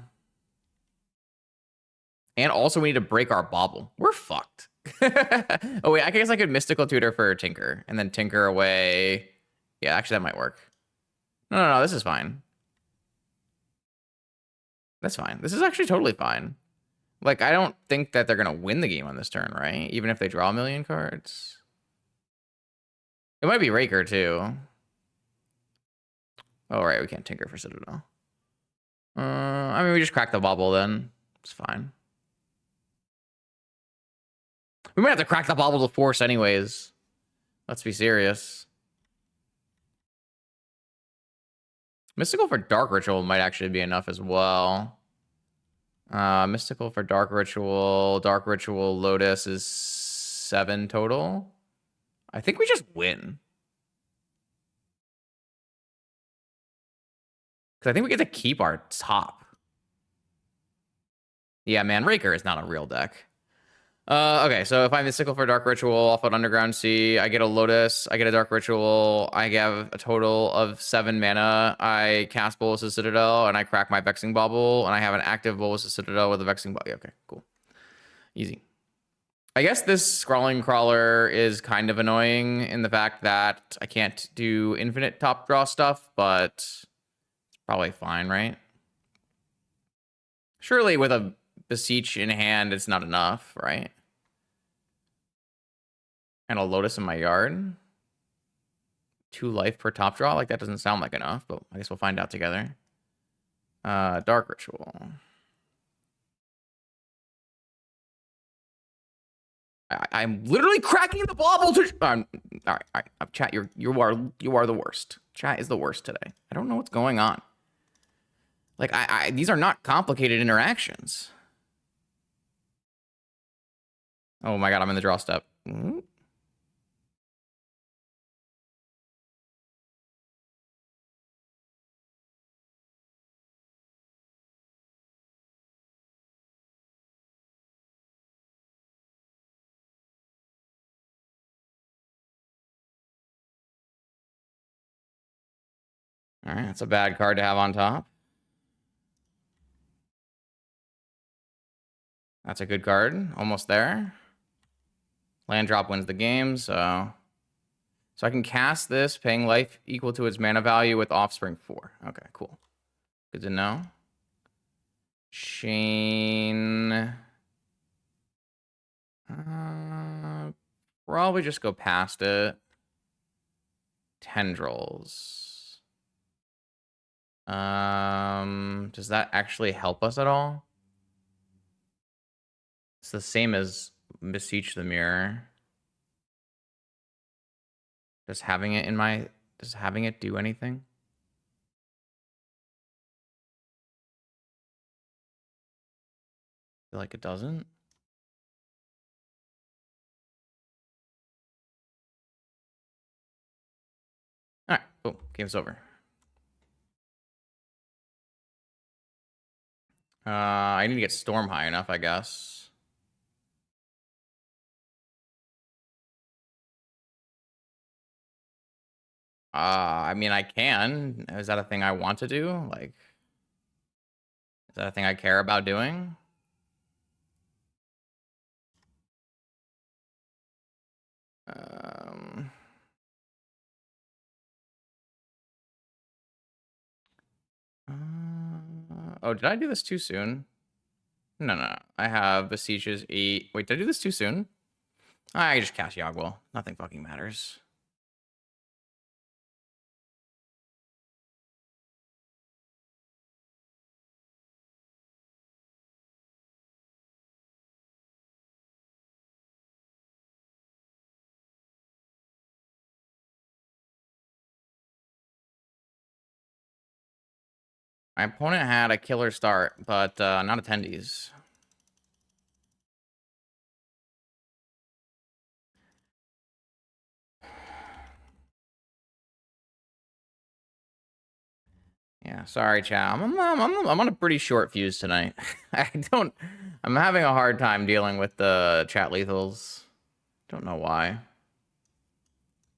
And also we need to break our Bauble. We're fucked. Oh, wait, I guess I could Mystical Tutor for Tinker, and then Tinker away. Yeah, actually, that might work. No, this is fine. That's fine. This is actually totally fine. Like, I don't think that they're going to win the game on this turn, right? Even if they draw a million cards. It might be Raker, too. Oh, right, we can't Tinker for Citadel. I mean, we just crack the Bauble then. It's fine. We might have to crack the Bauble to force anyways. Let's be serious. Mystical for Dark Ritual might actually be enough as well. Mystical for Dark Ritual. Dark Ritual Lotus is 7 total. I think we just win. Because I think we get to keep our top. Yeah, man, Raker is not a real deck. Okay, so if I Mystical for Dark Ritual off an Underground Sea, I get a Lotus, I get a Dark Ritual, I have a total of 7 mana, I cast Bolus's Citadel, and I crack my Vexing Bauble, and I have an active Bolus's Citadel with a Vexing Bauble. Okay, cool. Easy. I guess this Scrawling Crawler is kind of annoying in the fact that I can't do infinite top draw stuff, but it's probably fine, right? Surely with a Beseech in hand, it's not enough, right? And a Lotus in my yard. 2 life per top draw? Like, that doesn't sound like enough, but I guess we'll find out together. Dark Ritual. I'm literally cracking the Bauble to... all right. Chat, you are the worst. Chat is the worst today. I don't know what's going on. Like, these are not complicated interactions. Oh my god, I'm in the draw step. Mm-hmm. All right, that's a bad card to have on top. That's a good card. Almost there. Land drop wins the game, so I can cast this, paying life equal to its mana value with Offspring 4. Okay, cool. Good to know. Chain. Probably just go past it. Tendrils. Does that actually help us at all? It's the same as Beseech the Mirror. Does having it do anything? I feel like it doesn't. All right, cool. Game's over. I need to get Storm high enough, I guess. I mean, I can. Is that a thing I want to do? Like, is that a thing I care about doing? Oh, did I do this too soon? No. I have Beseeches 8. Wait, did I do this too soon? I just cast Yogwell. Nothing fucking matters. My opponent had a killer start, but not attendees. Yeah, sorry, chat. I'm on a pretty short fuse tonight. I'm having a hard time dealing with the chat lethals. Don't know why.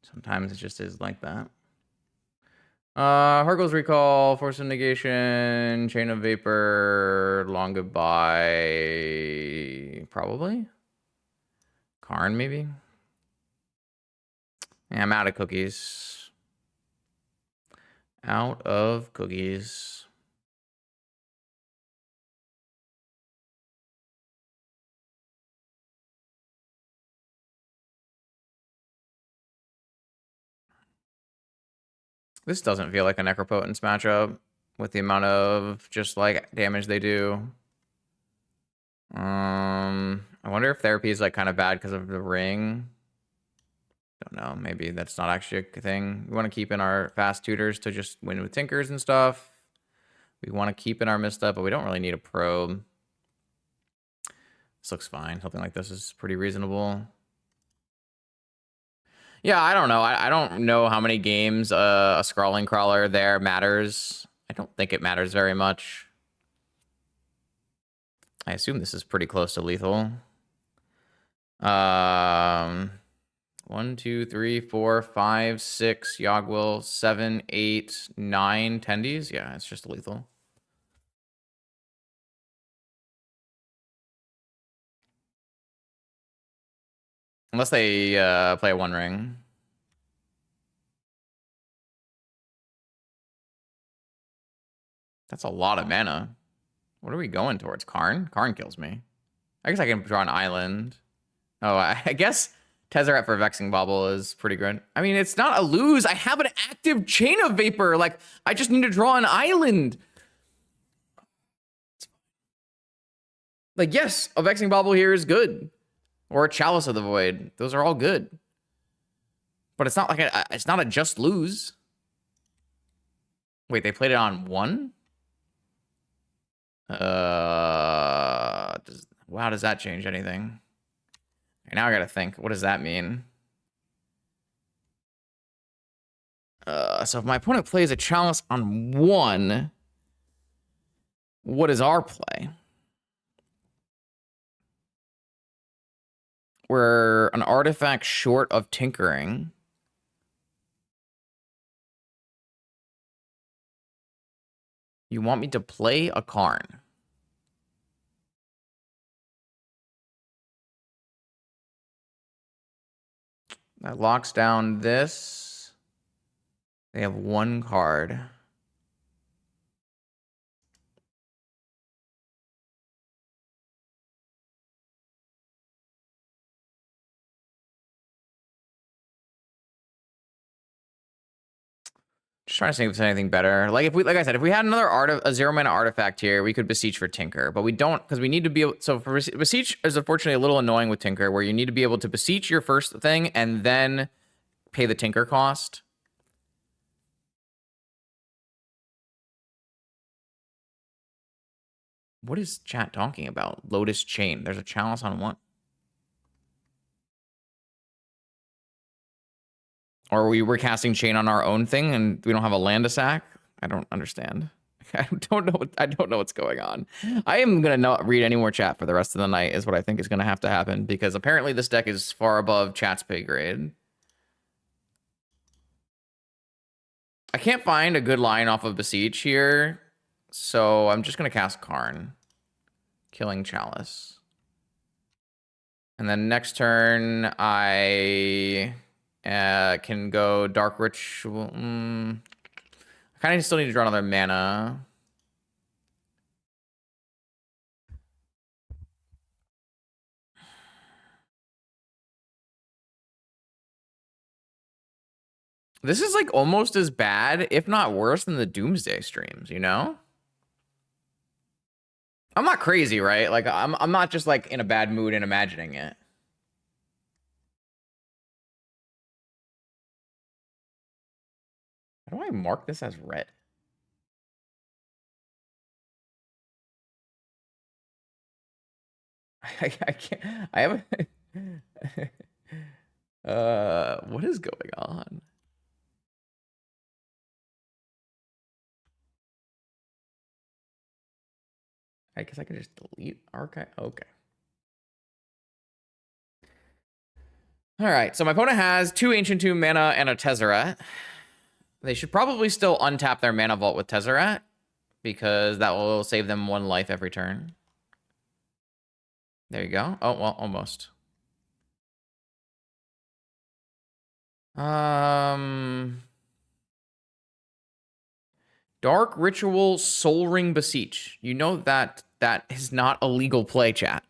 Sometimes it just is like that. Hurgle's Recall, Force of Negation, Chain of Vapor, Long Goodbye, probably. Karn, maybe. Yeah, I'm out of cookies. Out of cookies. This doesn't feel like a Necropotence matchup with the amount of just like damage they do. I wonder if therapy is like kind of bad because of the ring. Don't know. Maybe that's not actually a thing. We want to keep in our fast tutors to just win with tinkers and stuff. We want to keep in our misstep, but we don't really need a probe. This looks fine. Something like this is pretty reasonable. Yeah, I don't know. I don't know how many games a scrawling crawler there matters. I don't think it matters very much. I assume this is pretty close to lethal. 1, 2, 3, 4, 5, 6, Yogwill, 7, 8, 9 tendies. Yeah, it's just lethal. Unless they play a one ring. That's a lot of mana. What are we going towards? Karn? Karn kills me. I guess I can draw an island. Oh, I guess Tezzeret for Vexing Bauble is pretty good. I mean, it's not a lose. I have an active Chain of Vapor. Like, I just need to draw an island. Like, yes, a Vexing Bauble here is good. Or a Chalice of the Void. Those are all good. But it's not like it's not a just lose. Wait, they played it on 1? Wow, does that change anything? Okay, now I gotta think. What does that mean? So if my opponent plays a Chalice on 1, what is our play? We're an artifact short of tinkering. You want me to play a Karn? That locks down this. They have 1 card. Just trying to think if there's anything better. Like I said, if we had another a 0-mana artifact here, we could beseech for Tinker, but we don't because we need to be able. So for beseech is unfortunately a little annoying with Tinker, where you need to be able to beseech your first thing and then pay the Tinker cost. What is chat talking about? Lotus Chain. There's a Chalice on 1. Or we were casting Chain on our own thing and we don't have a land to sack? I don't understand. I don't know. I don't know what's going on. I am gonna not read any more chat for the rest of the night. Is what I think is gonna have to happen because apparently this deck is far above chat's pay grade. I can't find a good line off of Beseech here, so I'm just gonna cast Karn, killing Chalice, and then next turn I can go Dark Ritual. I kind of still need to draw another mana. This is like almost as bad, if not worse, than the Doomsday streams, you know? I'm not crazy, right? Like I'm not just like in a bad mood and imagining it. How do I mark this as red? I can't. I have. What is going on? I guess I can just delete archive. Okay. All right. So my opponent has 2 Ancient Tomb mana and a Tezzeret. They should probably still untap their mana vault with Tezzeret because that will save them 1 life every turn. There you go. Oh, well, almost. Dark Ritual Soul Ring Beseech. You know that is not a legal play, chat.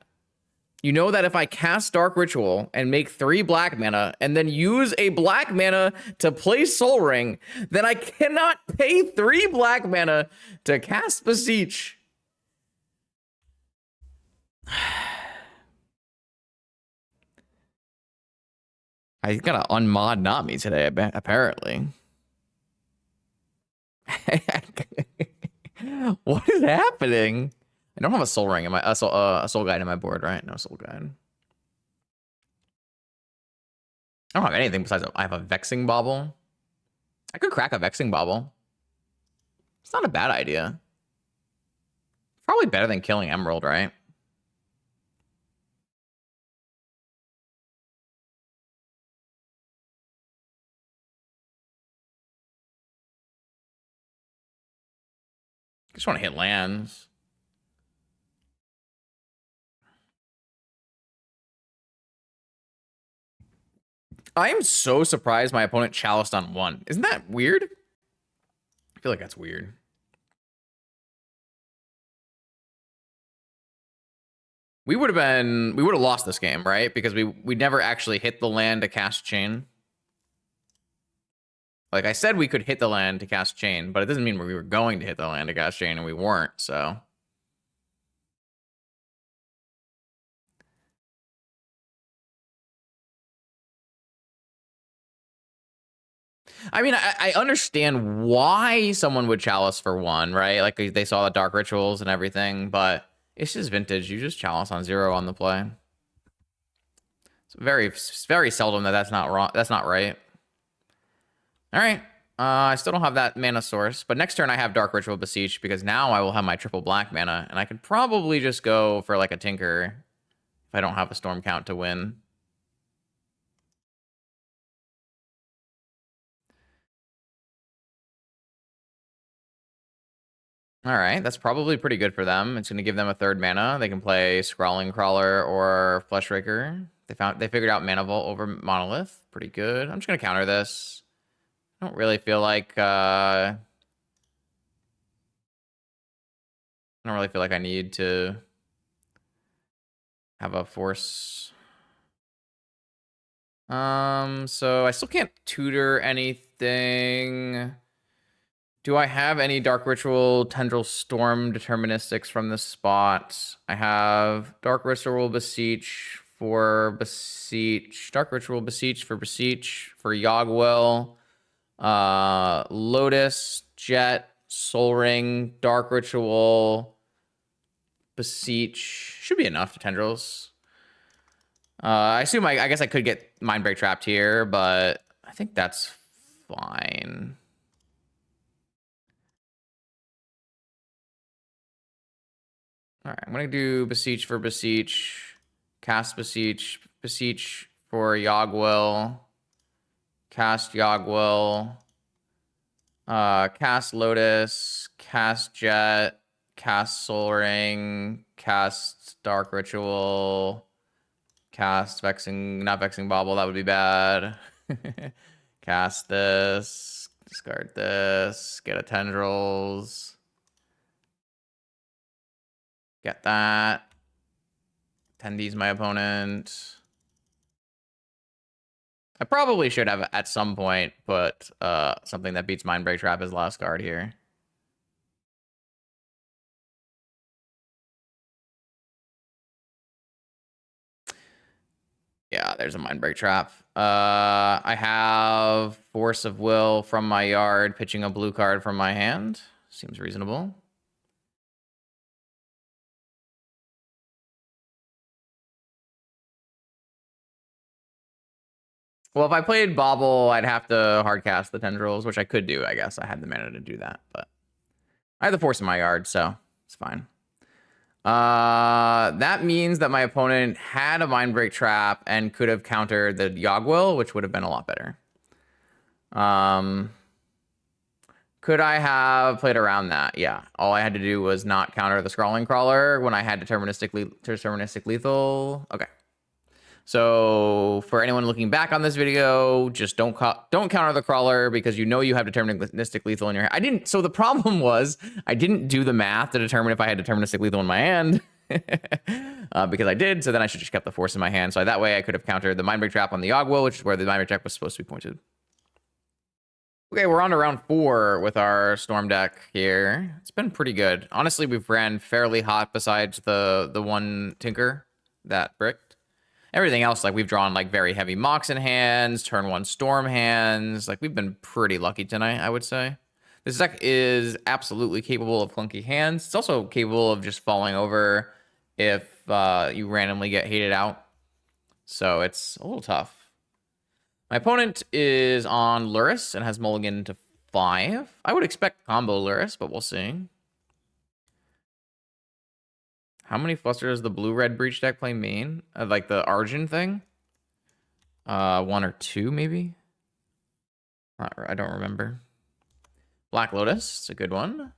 You know that if I cast Dark Ritual and make 3 black mana and then use a black mana to play Soul Ring, then I cannot pay 3 black mana to cast Beseech. I gotta unmod Nami today, apparently. What is happening? I don't have a soul ring in my soul guide in my board, right? No soul guide. I don't have anything besides I have a vexing bauble. I could crack a vexing bauble. It's not a bad idea. Probably better than killing Emerald, right? I just want to hit lands. I am so surprised my opponent chaliced on 1. Isn't that weird? I feel like that's weird. We would have lost this game, right? Because we never actually hit the land to cast Chain. Like I said, we could hit the land to cast Chain, but it doesn't mean we were going to hit the land to cast Chain, and we weren't, so. I mean, I understand why someone would chalice for 1, right? Like they saw the Dark Rituals and everything, but it's just vintage. You just chalice on 0 on the play. It's very seldom that's not wrong. That's not right. All right. I still don't have that mana source, but next turn I have Dark Ritual Beseech because now I will have my triple black mana, and I could probably just go for like a Tinker if I don't have a Storm Count to win. All right, that's probably pretty good for them. It's going to give them a 3rd mana. They can play Scrawling Crawler or Flesh Raker. They figured out Mana Vault over Monolith. Pretty good. I'm just going to counter this. I don't really feel like I need to have a force. So I still can't tutor anything. Do I have any Dark Ritual Tendril Storm deterministics from this spot? I have Dark Ritual Beseech for Beseech, Dark Ritual Beseech for Yogwell, Lotus, Jet, Soul Ring, Dark Ritual, Beseech. Should be enough to Tendrils. I assume I guess I could get Mindbreak trapped here, but I think that's fine. All right, I'm gonna do Beseech for Beseech, cast Beseech, Beseech for Yogwill, cast Yogwill, cast Lotus, cast Jet, cast Soul Ring, cast Dark Ritual, cast Vexing, not Vexing Bauble, that would be bad. Cast this, discard this, get a Tendrils, get that. Tendi's my opponent. I probably should have at some point put something that beats Mindbreak Trap as last card here. Yeah, there's a Mindbreak Trap. I have Force of Will from my yard, pitching a blue card from my hand. Seems reasonable. Well, if I played Bobble, I'd have to hardcast the Tendrils, which I could do, I guess. I had the mana to do that, but I have the Force in my yard, so it's fine. That means that my opponent had a Mindbreak Trap and could have countered the Yogwill, which would have been a lot better. Could I have played around that? Yeah. All I had to do was not counter the Scrawling Crawler when I had deterministic lethal. Okay. So for anyone looking back on this video, just don't counter the Crawler because you know you have deterministic lethal in your hand. I didn't. So the problem was I didn't do the math to determine if I had deterministic lethal in my hand. Because I did, so then I should just kept the Force in my hand. So that way I could have countered the Mindbreak Trap on the Yogwill, which is where the Mindbreak Trap was supposed to be pointed. Okay, we're on to round 4 with our Storm deck here. It's been pretty good. Honestly, we've ran fairly hot besides the one Tinker that bricked. Everything else, like, we've drawn, like, very heavy Moxen hands, turn 1 Storm hands. Like, we've been pretty lucky tonight, I would say. This deck is absolutely capable of clunky hands. It's also capable of just falling over if you randomly get hated out. So it's a little tough. My opponent is on Lurrus and has mulligan to 5. I would expect combo Lurrus, but we'll see. How many fluster does the blue-red Breach deck play main? Like the Argent thing? 1 or 2, maybe? I don't remember. Black Lotus, it's a good one.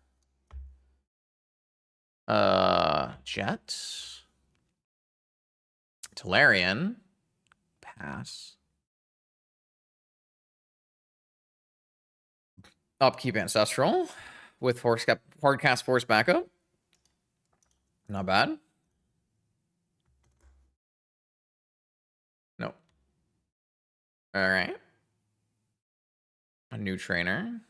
Jet. Tolarian. Pass. Upkeep Ancestral with Hardcast Force backup. Not bad. Nope. All right. A new trainer.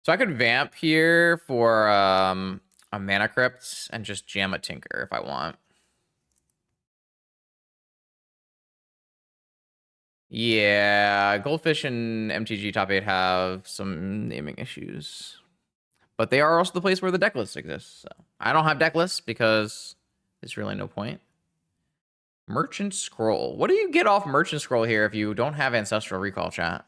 So I could vamp here for a Mana Crypt and just jam a Tinker if I want. Yeah, Goldfish and MTG Top 8 have some naming issues. But they are also the place where the Decklists exist. So I don't have Decklists because there's really no point. Merchant Scroll. What do you get off Merchant Scroll here if you don't have Ancestral Recall, chat?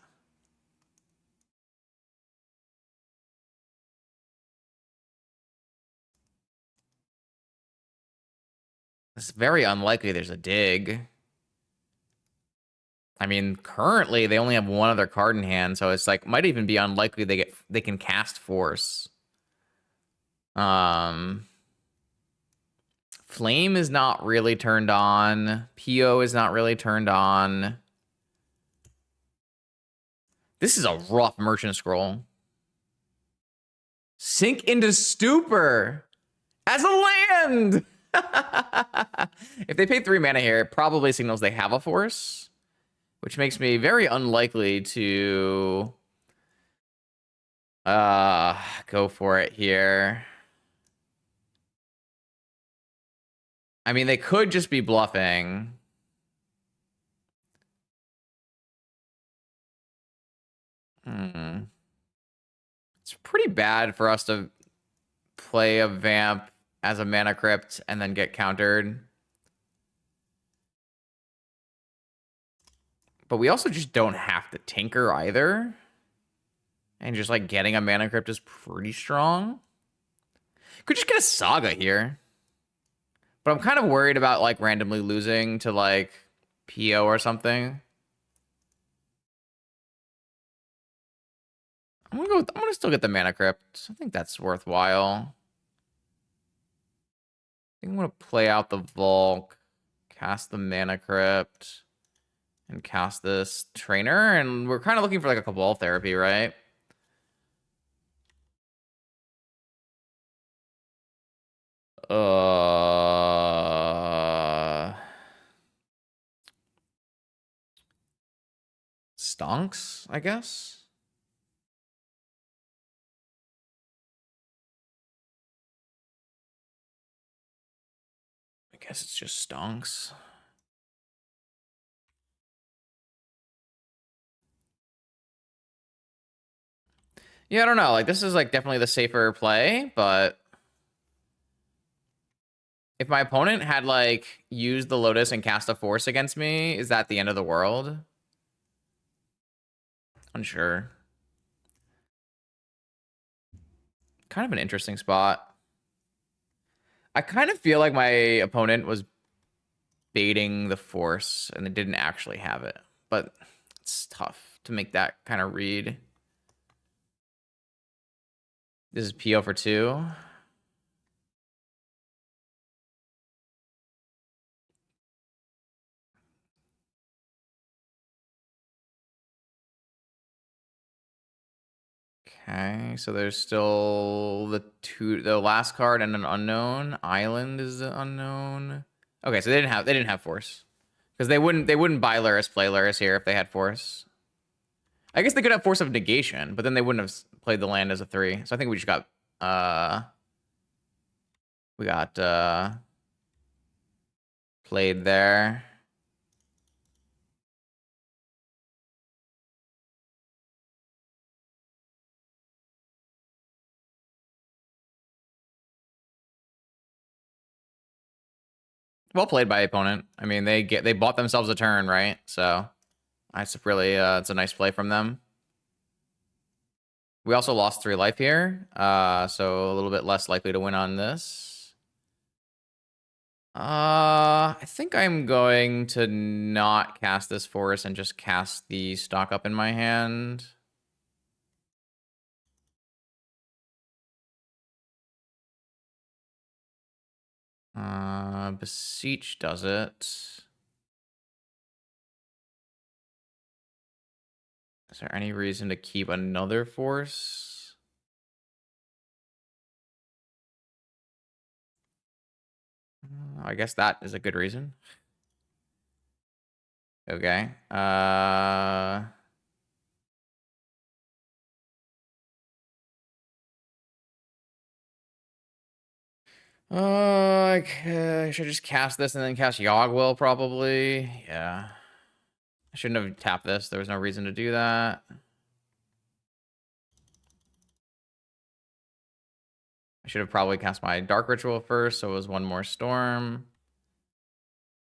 It's very unlikely there's a dig. I mean, currently they only have one other card in hand, so it's like might even be unlikely they can cast Force. Flame is not really turned on. PO is not really turned on. This is a rough Merchant Scroll. Sink into Stupor as a land. If they pay 3 mana here, it probably signals they have a Force, which makes me very unlikely to go for it here. I mean, they could just be bluffing. It's pretty bad for us to play a Vamp as a Mana Crypt and then get countered. But we also just don't have to Tinker either. And just, like, getting a Mana Crypt is pretty strong. Could just get a Saga here. But I'm kind of worried about like randomly losing to like PO or something. I'm gonna still get the Mana Crypt. I think that's worthwhile. I think I'm gonna play out the Volk, cast the Mana Crypt, and cast this Trainer, and we're kind of looking for like a Cabal therapy, right? Stonks, I guess. I guess it's just stonks. Yeah, I don't know. Like, this is like definitely the safer play, but if my opponent had like used the Lotus and cast a Force against me, is that the end of the world? Unsure. Kind of an interesting spot. I kind of feel like my opponent was baiting the Force and they didn't actually have it, but it's tough to make that kind of read. This is PO for 2. Okay, so there's still the last card and an unknown. Island is the unknown. Okay, so they didn't have Force. Because they wouldn't buy Lurrus, play Lurrus here if they had Force. I guess they could have Force of Negation, but then they wouldn't have played the land as a 3. So I think we just got played there. Well played by opponent. I mean, they bought themselves a turn, right? So that's really it's a nice play from them. We also lost 3 life here, so a little bit less likely to win on this. I think I'm going to not cast this Force and just cast the stock up in my hand. Beseech does it. Is there any reason to keep another Force? I guess that is a good reason. Okay. Okay. I should just cast this and then cast Yogwill, probably. Yeah. I shouldn't have tapped this. There was no reason to do that. I should have probably cast my Dark Ritual first, so it was one more Storm.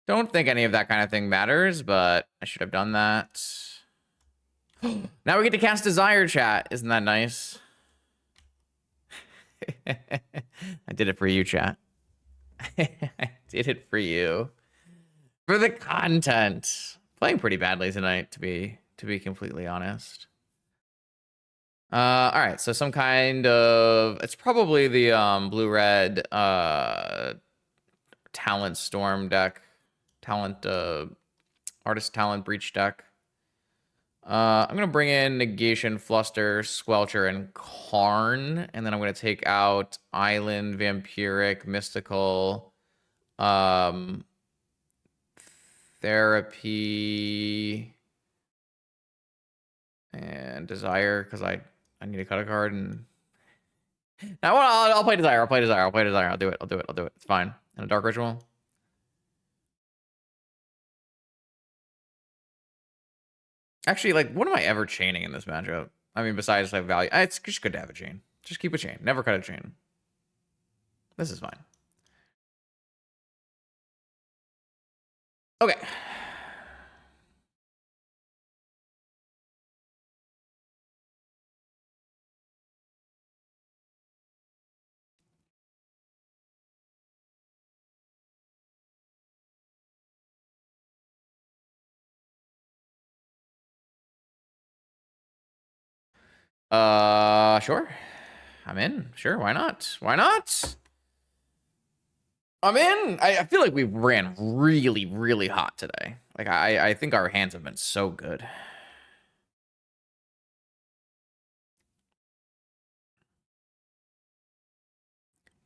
Don't think any of that kind of thing matters, but I should have done that. Now we get to cast Desire, chat. Isn't that nice? I did it for you, chat. I did it for you. For the content. Playing pretty badly tonight, to be completely honest. All right, so some kind of, it's probably the blue-red talent storm deck, talent artist talent breach deck. I'm gonna bring in Negation, Fluster, Squelcher, and Karn, and then I'm gonna take out Island, Vampiric, Mystical, Therapy, and Desire, because I need to cut a card. And now I'll play Desire. I'll play Desire. I'll do it. It's fine. And a Dark Ritual. Actually, like, what am I ever chaining in this matchup? I mean, besides like value, it's just good to have a chain. Just keep a chain. Never cut a chain. This is fine. Okay. Sure. I'm in. Sure, why not? Why not? I'm in. I feel like we ran really, really hot today. Like, I think our hands have been so good.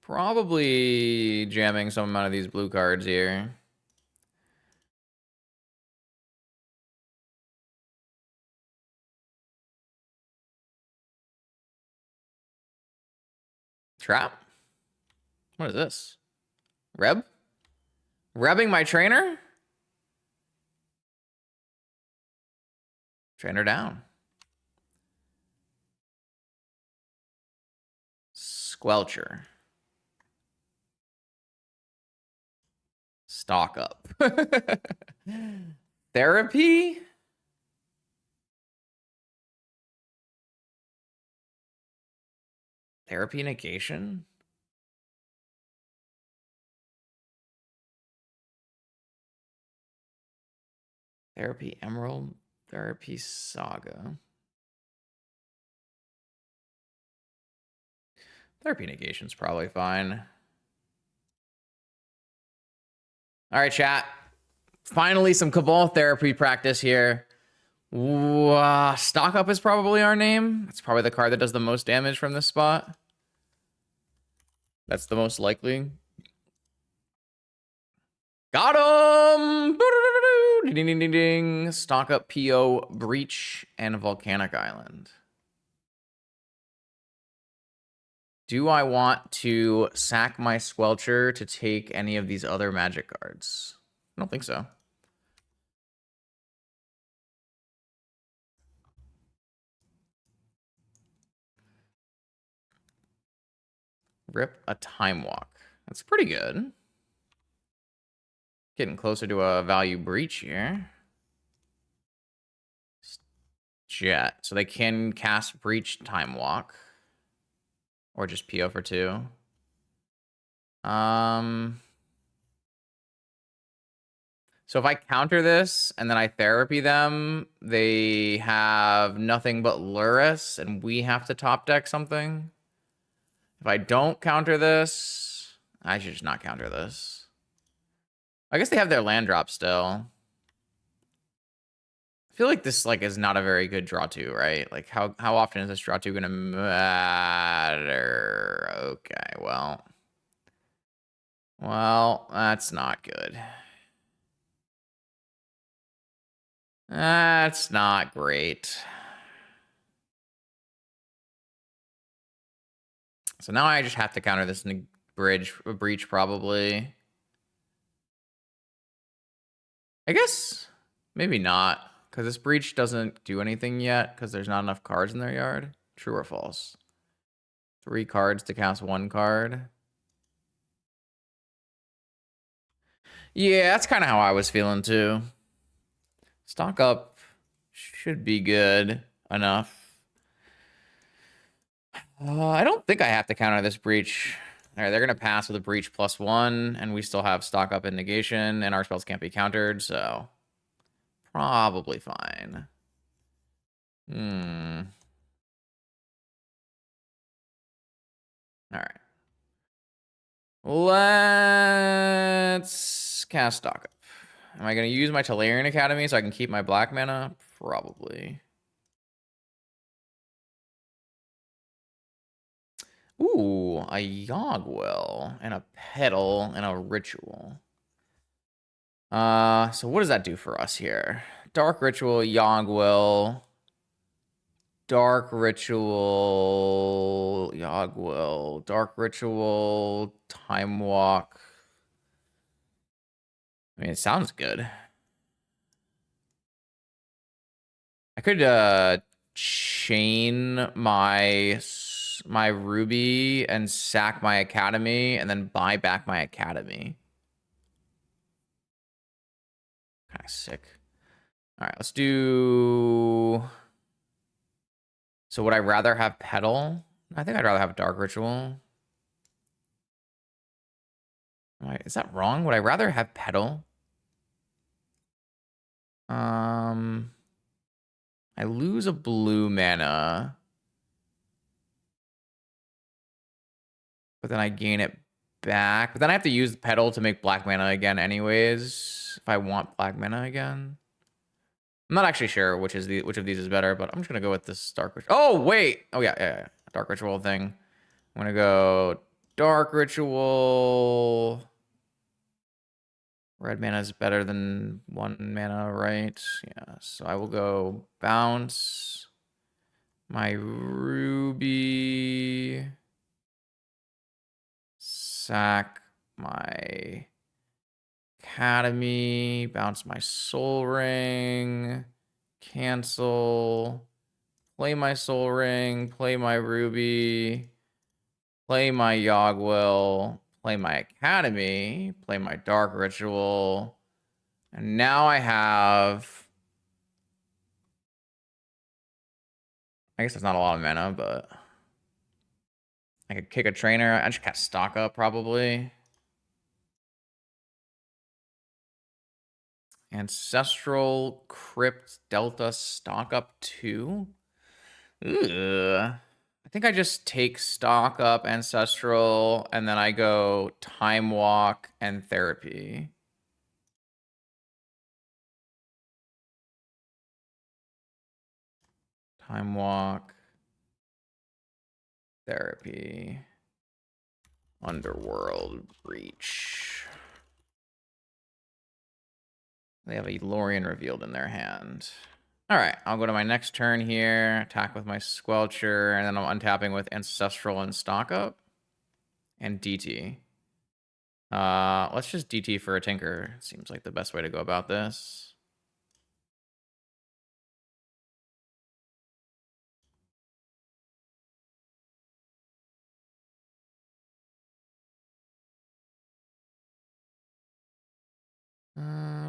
Probably jamming some amount of these blue cards here. Trap? What is this? Reb? Rebbing my trainer? Trainer down. Squelcher. Stock up. Therapy? Therapy negation? Therapy Emerald? Therapy Saga? Therapy negation's probably fine. All right, chat. Finally, some Cabal therapy practice here. Stock up is probably our name. It's probably the card that does the most damage from this spot. That's the most likely. Got him! Ding, ding, ding, ding. Stock up PO, Breach, and Volcanic Island. Do I want to sack my Squelcher to take any of these other magic cards? I don't think so. Rip a Time Walk. That's pretty good. Getting closer to a value breach here. Jet. So they can cast Breach Time Walk. Or just PO for 2. So if I counter this and then I therapy them, they have nothing but Lurrus, and we have to top deck something. If I don't counter this, I should just not counter this. I guess they have their land drop still. I feel like this is not a very good draw 2, right? Like how often is this draw 2 gonna matter? Okay, well, that's not good. That's not great. So now I just have to counter this breach probably. I guess maybe not, because this breach doesn't do anything yet because there's not enough cards in their yard. True or false? 3 cards to cast 1 card. Yeah, that's kind of how I was feeling too. Stock up should be good enough. I don't think I have to counter this breach. All right, they're going to pass with a breach +1, and we still have stock up and negation, and our spells can't be countered, so probably fine. All right. Let's cast stock up. Am I going to use my Tolarian Academy so I can keep my black mana? Probably. Ooh, a Yogwell and a Petal and a Ritual. So what does that do for us here? Dark Ritual, Yogwell. Dark Ritual, Yogwell. Dark Ritual, Time Walk. I mean, it sounds good. I could chain my Ruby and sack my Academy and then buy back my Academy. Kind of sick. All right, let's do... So would I rather have Petal? I think I'd rather have Dark Ritual. Is that wrong? Would I rather have Petal? I lose a blue mana. but then I gain it back. But then I have to use the pedal to make black mana again anyways, if I want black mana again. I'm not actually sure which of these is better, but I'm just gonna go with this Dark Ritual. Oh, wait! Oh, yeah. Dark Ritual thing. I'm gonna go Dark Ritual. Red mana is better than 1 mana, right? Yeah, so I will go bounce my Ruby, sack my Academy, bounce my Soul Ring, cancel, play my Soul Ring, play my Ruby, play my Yogwill, play my Academy, play my Dark Ritual, and now I have... I guess that's not a lot of mana, but... I could kick a trainer. I just cast stock up, probably. Ancestral Crypt Delta stock up 2. Ugh. I think I just take stock up Ancestral, and then I go Time Walk and Therapy. Time Walk, Therapy, Underworld Breach. They have a Lorien revealed in their hand. All right, I'll go to my next turn here, attack with my Squelcher, and then I'm untapping with Ancestral and Stock Up. And DT. Let's just DT for a Tinker. Seems like the best way to go about this.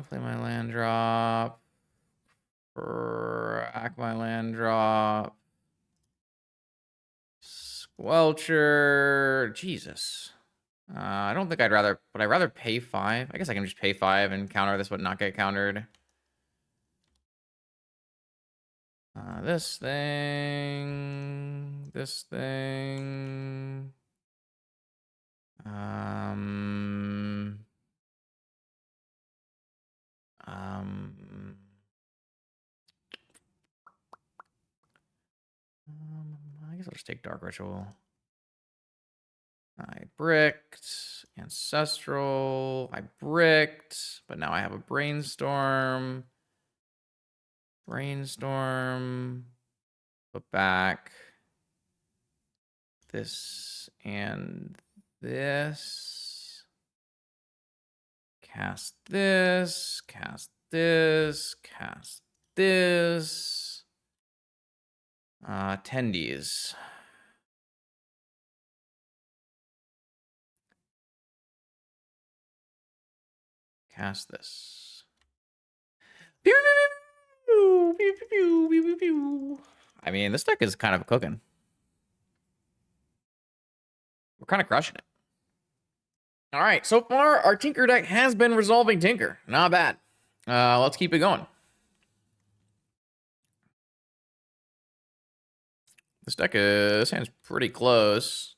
Play my land drop. Rack my land drop. Squelcher. Jesus. I don't think I'd rather... Would I rather pay 5? I guess I can just pay 5 and counter this but not get countered. This thing... This thing... I guess I'll just take Dark Ritual. I bricked. Ancestral. I bricked. But now I have a Brainstorm. Brainstorm. Put back this and this. Cast this. Cast this. Cast this. Attendees. Cast this. Pew, pew, pew, pew, pew, pew, pew, pew. I mean, this deck is kind of cooking. We're kind of crushing it. All right, so far, our Tinker deck has been resolving Tinker. Not bad. Let's keep it going. This deck sounds pretty close.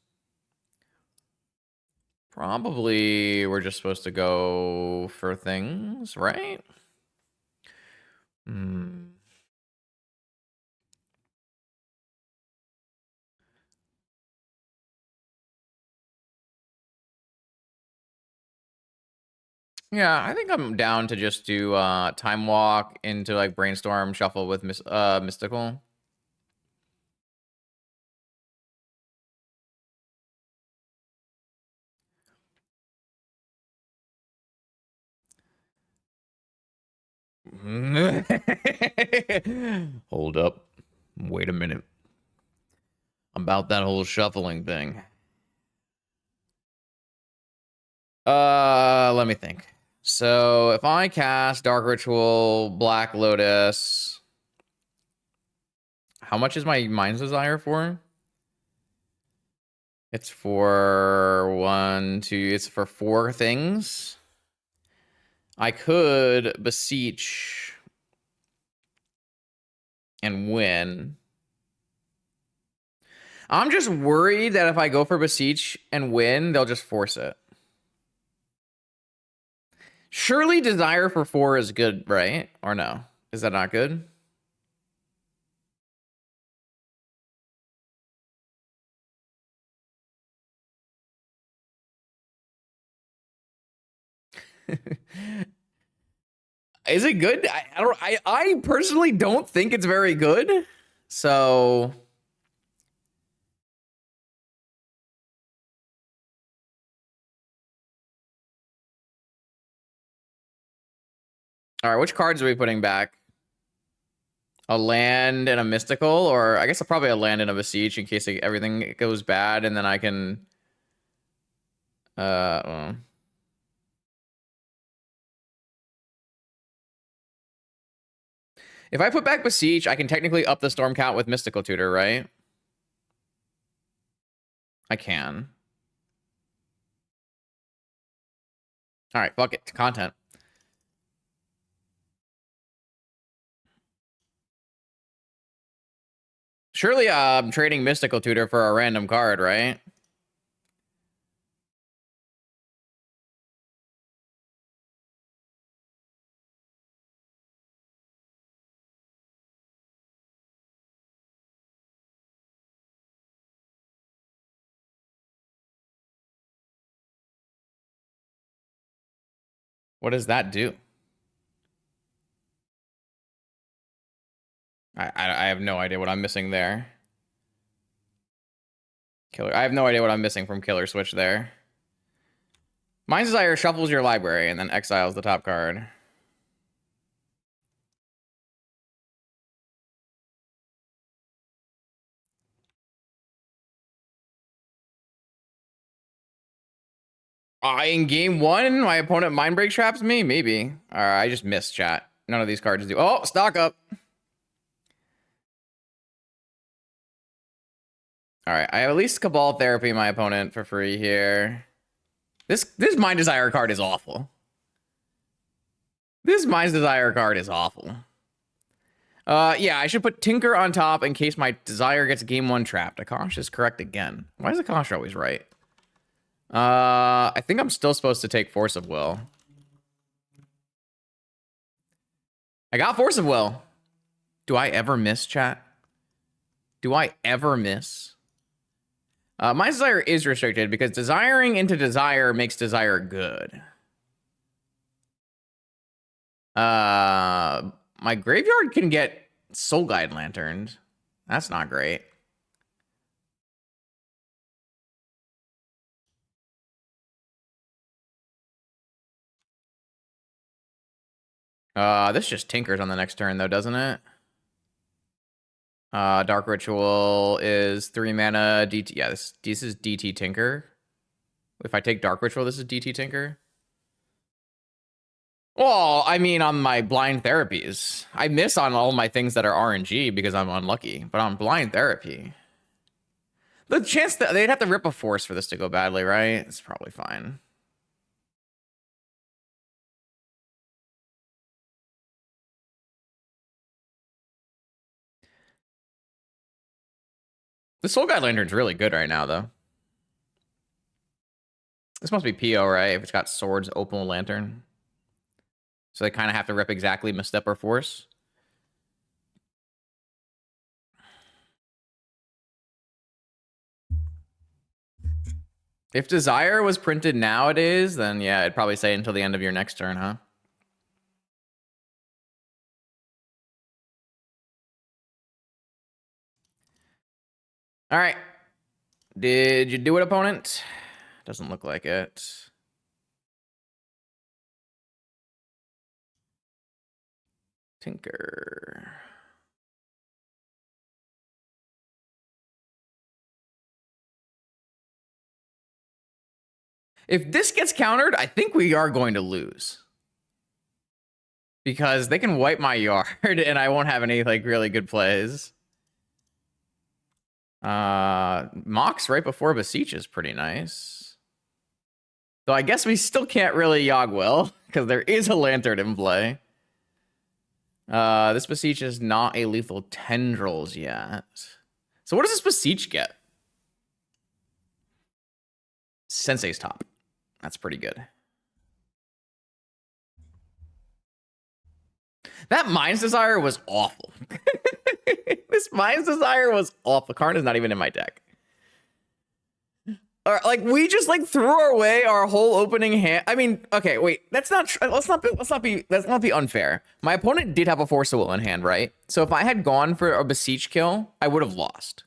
Probably we're just supposed to go for things, right? Yeah, I think I'm down to just do Time Walk into like Brainstorm, Shuffle with Mystical. Hold up. Wait a minute. About that whole shuffling thing. Let me think. So if I cast Dark Ritual, Black Lotus, how much is my Mind's Desire for? It's for 1, 2, it's for 4 things. I could Beseech and win. I'm just worried that if I go for Beseech and win, they'll just force it. Surely Desire for 4 is good, right? Or no? Is that not good? Is it good? I personally don't think it's very good. So all right, which cards are we putting back? A land and a mystical, or I guess probably a land and a Beseech in case everything goes bad, and then I can well. If I put back Beseech, I can technically up the storm count with Mystical Tutor, right? I can. All right, fuck it. Content. Surely I'm trading Mystical Tutor for a random card, right? What does that do? I have no idea what I'm missing there. Killer. I have no idea what I'm missing from Killer Switch there. Mind's Desire shuffles your library and then exiles the top card. In game 1, my opponent mind break traps me? Maybe. All right, I just missed, chat. None of these cards do. Oh, stock up. All right, I have at least Cabal Therapy my opponent for free here. This Mind Desire card is awful. This Mind's Desire card is awful. Yeah, I should put Tinker on top in case my Desire gets game 1 trapped. Akash is correct again. Why is Akash always right? I think I'm still supposed to take Force of Will. I got Force of Will. Do I ever miss, chat? Do I ever miss? My Desire is restricted because desiring into Desire makes Desire good. My graveyard can get Soul Guide Lanterns. That's not great. This just tinkers on the next turn, though, doesn't it? Dark Ritual is 3 mana DT. Yeah, this is DT Tinker. If I take Dark Ritual, this is DT Tinker. Well, I mean, on my blind therapies, I miss on all my things that are RNG because I'm unlucky. But on blind therapy, the chance that they'd have to rip a force for this to go badly, right? It's probably fine. The Soul Guide Lantern's really good right now, though. This must be PO, right? If it's got swords, Opal Lantern. So they kind of have to rip exactly Misstep or Force. If Desire was printed nowadays, then yeah, it'd probably say until the end of your next turn, huh? All right. Did you do it, opponent? Doesn't look like it. Tinker. If this gets countered, I think we are going to lose. Because they can wipe my yard and I won't have any like really good plays. Mox right before Beseech is pretty nice. Though I guess we still can't really Yogg-Will because there is a Lantern in play. This Beseech is not a lethal Tendrils yet. So what does this Beseech get? Sensei's top. That's pretty good. That Mind's Desire was awful. This Mind's Desire was awful. Karn is not even in my deck. Or, like, we just like threw away our whole opening hand. I mean, okay, wait. Let's not be unfair. My opponent did have a Force of Will in hand, right? So if I had gone for a Beseech kill, I would have lost.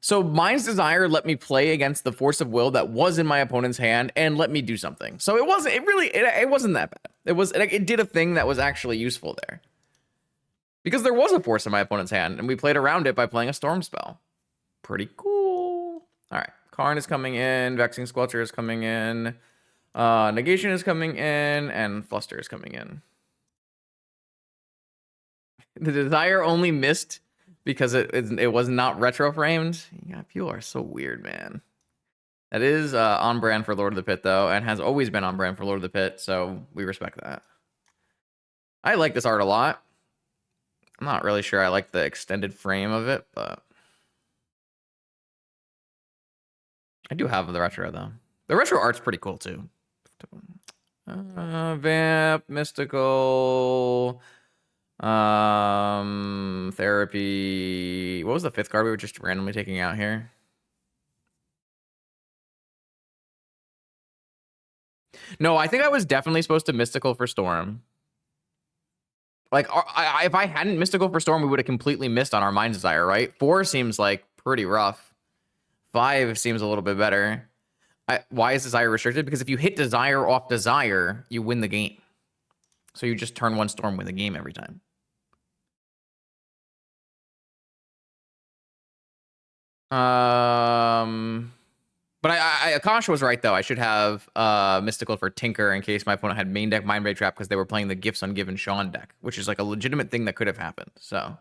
So Mind's Desire let me play against the Force of Will that was in my opponent's hand and let me do something. So it wasn't that bad. It did a thing that was actually useful there. Because there was a Force in my opponent's hand, and we played around it by playing a Storm spell. Pretty cool. All right. Karn is coming in. Vexing Squelcher is coming in. Negation is coming in. And Fluster is coming in. The Desire only missed because it was not retro framed. Yeah, people are so weird, man. That is on brand for Lord of the Pit, though, and has always been on brand for Lord of the Pit, so we respect that. I like this art a lot. I'm not really sure I like the extended frame of it, but I do have the retro, though. The retro art's pretty cool, too. Vamp, Mystical, Therapy. What was the 5th card we were just randomly taking out here? No, I think I was definitely supposed to Mystical for Storm. Like, if I hadn't Mystical for Storm, we would have completely missed on our Mind's Desire, right? 4 seems like pretty rough. 5 seems a little bit better. Why is Desire restricted? Because if you hit Desire off Desire, you win the game. So you just turn 1 Storm, win the game every time. But Akash was right, though. I should have Mystical for Tinker in case my opponent had main deck Mind Ray Trap because they were playing the Gifts Ungiven Sean deck, which is like a legitimate thing that could have happened. So,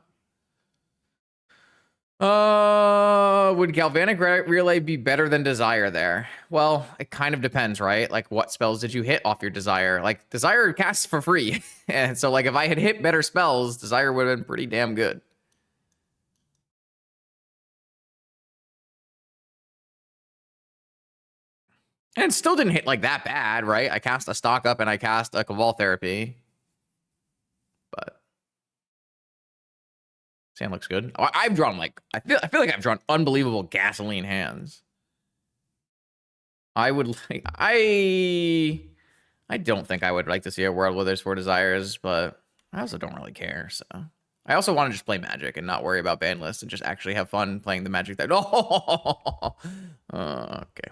would Galvanic Relay be better than Desire there? Well, it kind of depends, right? Like, what spells did you hit off your Desire? Like, Desire casts for free. And so, like, if I had hit better spells, Desire would have been pretty damn good. And still didn't hit like that bad, right? I cast a Stock Up and I cast a Cabal Therapy. But Sand looks good. I've drawn like I feel like I've drawn unbelievable gasoline hands. I would like I don't think I would like to see a world where there's 4 desires, but I also don't really care. So I also want to just play Magic and not worry about ban lists and just actually have fun playing the Magic that. Oh, okay.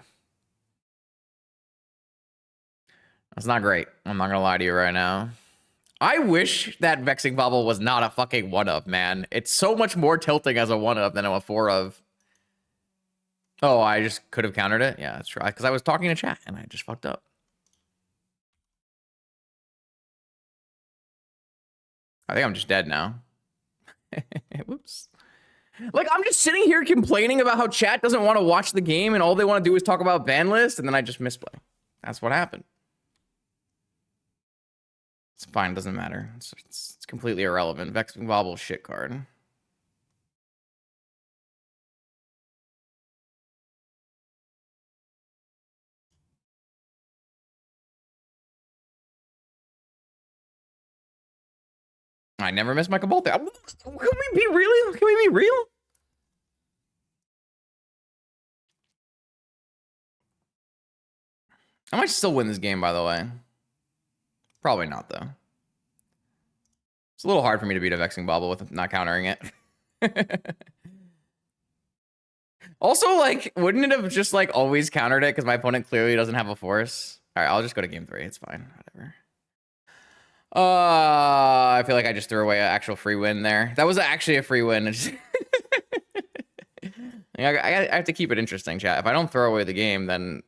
That's not great. I'm not gonna lie to you right now. I wish that Vexing Bubble was not a fucking 1-of, man. It's so much more tilting as a 1-of than a 4-of. Oh, I just could have countered it? Yeah, that's right. Because I was talking to chat and I just fucked up. I think I'm just dead now. Whoops. Like, I'm just sitting here complaining about how chat doesn't want to watch the game and all they want to do is talk about ban list, and then I just misplay. That's what happened. It's fine, doesn't matter. It's completely irrelevant. Vexing Bobble shit card. I never missed my Cabal there. Can we be real? Can we be real? I might still win this game, by the way. Probably not, though. It's a little hard for me to beat a Vexing Bobble with not countering it. Also, like, wouldn't it have just, like, always countered it because my opponent clearly doesn't have a Force? All right, I'll just go to game 3. It's fine. Whatever. I feel like I just threw away an actual free win there. That was actually a free win. I have to keep it interesting, chat. If I don't throw away the game, then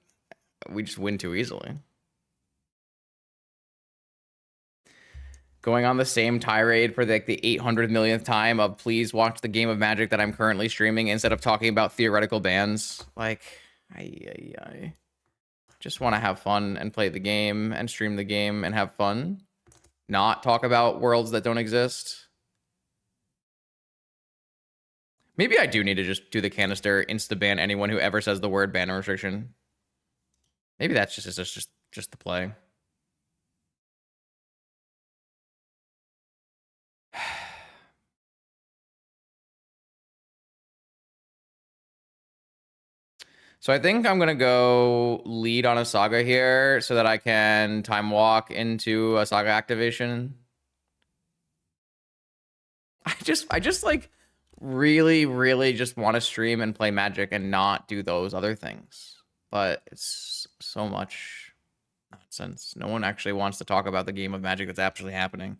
we just win too easily. Going on the same tirade for like the 800 millionth time of please watch the game of Magic that I'm currently streaming instead of talking about theoretical bans. Like, I just want to have fun and play the game and stream the game and have fun. Not talk about worlds that don't exist. Maybe I do need to just do the canister, insta-ban anyone who ever says the word ban restriction. Maybe that's just the play. So I think I'm gonna go lead on a saga here so that I can time walk into a saga activation. I just like really just want to stream and play Magic and not do those other things. But it's so much nonsense. No one actually wants to talk about the game of Magic that's actually happening.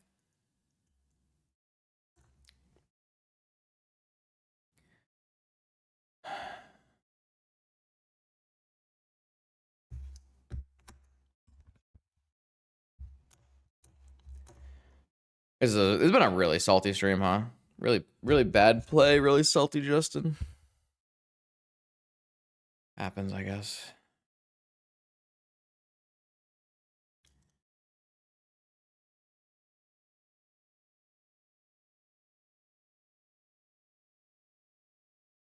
It's been a really salty stream, huh? Really bad play, really salty, Justin. Happens, I guess.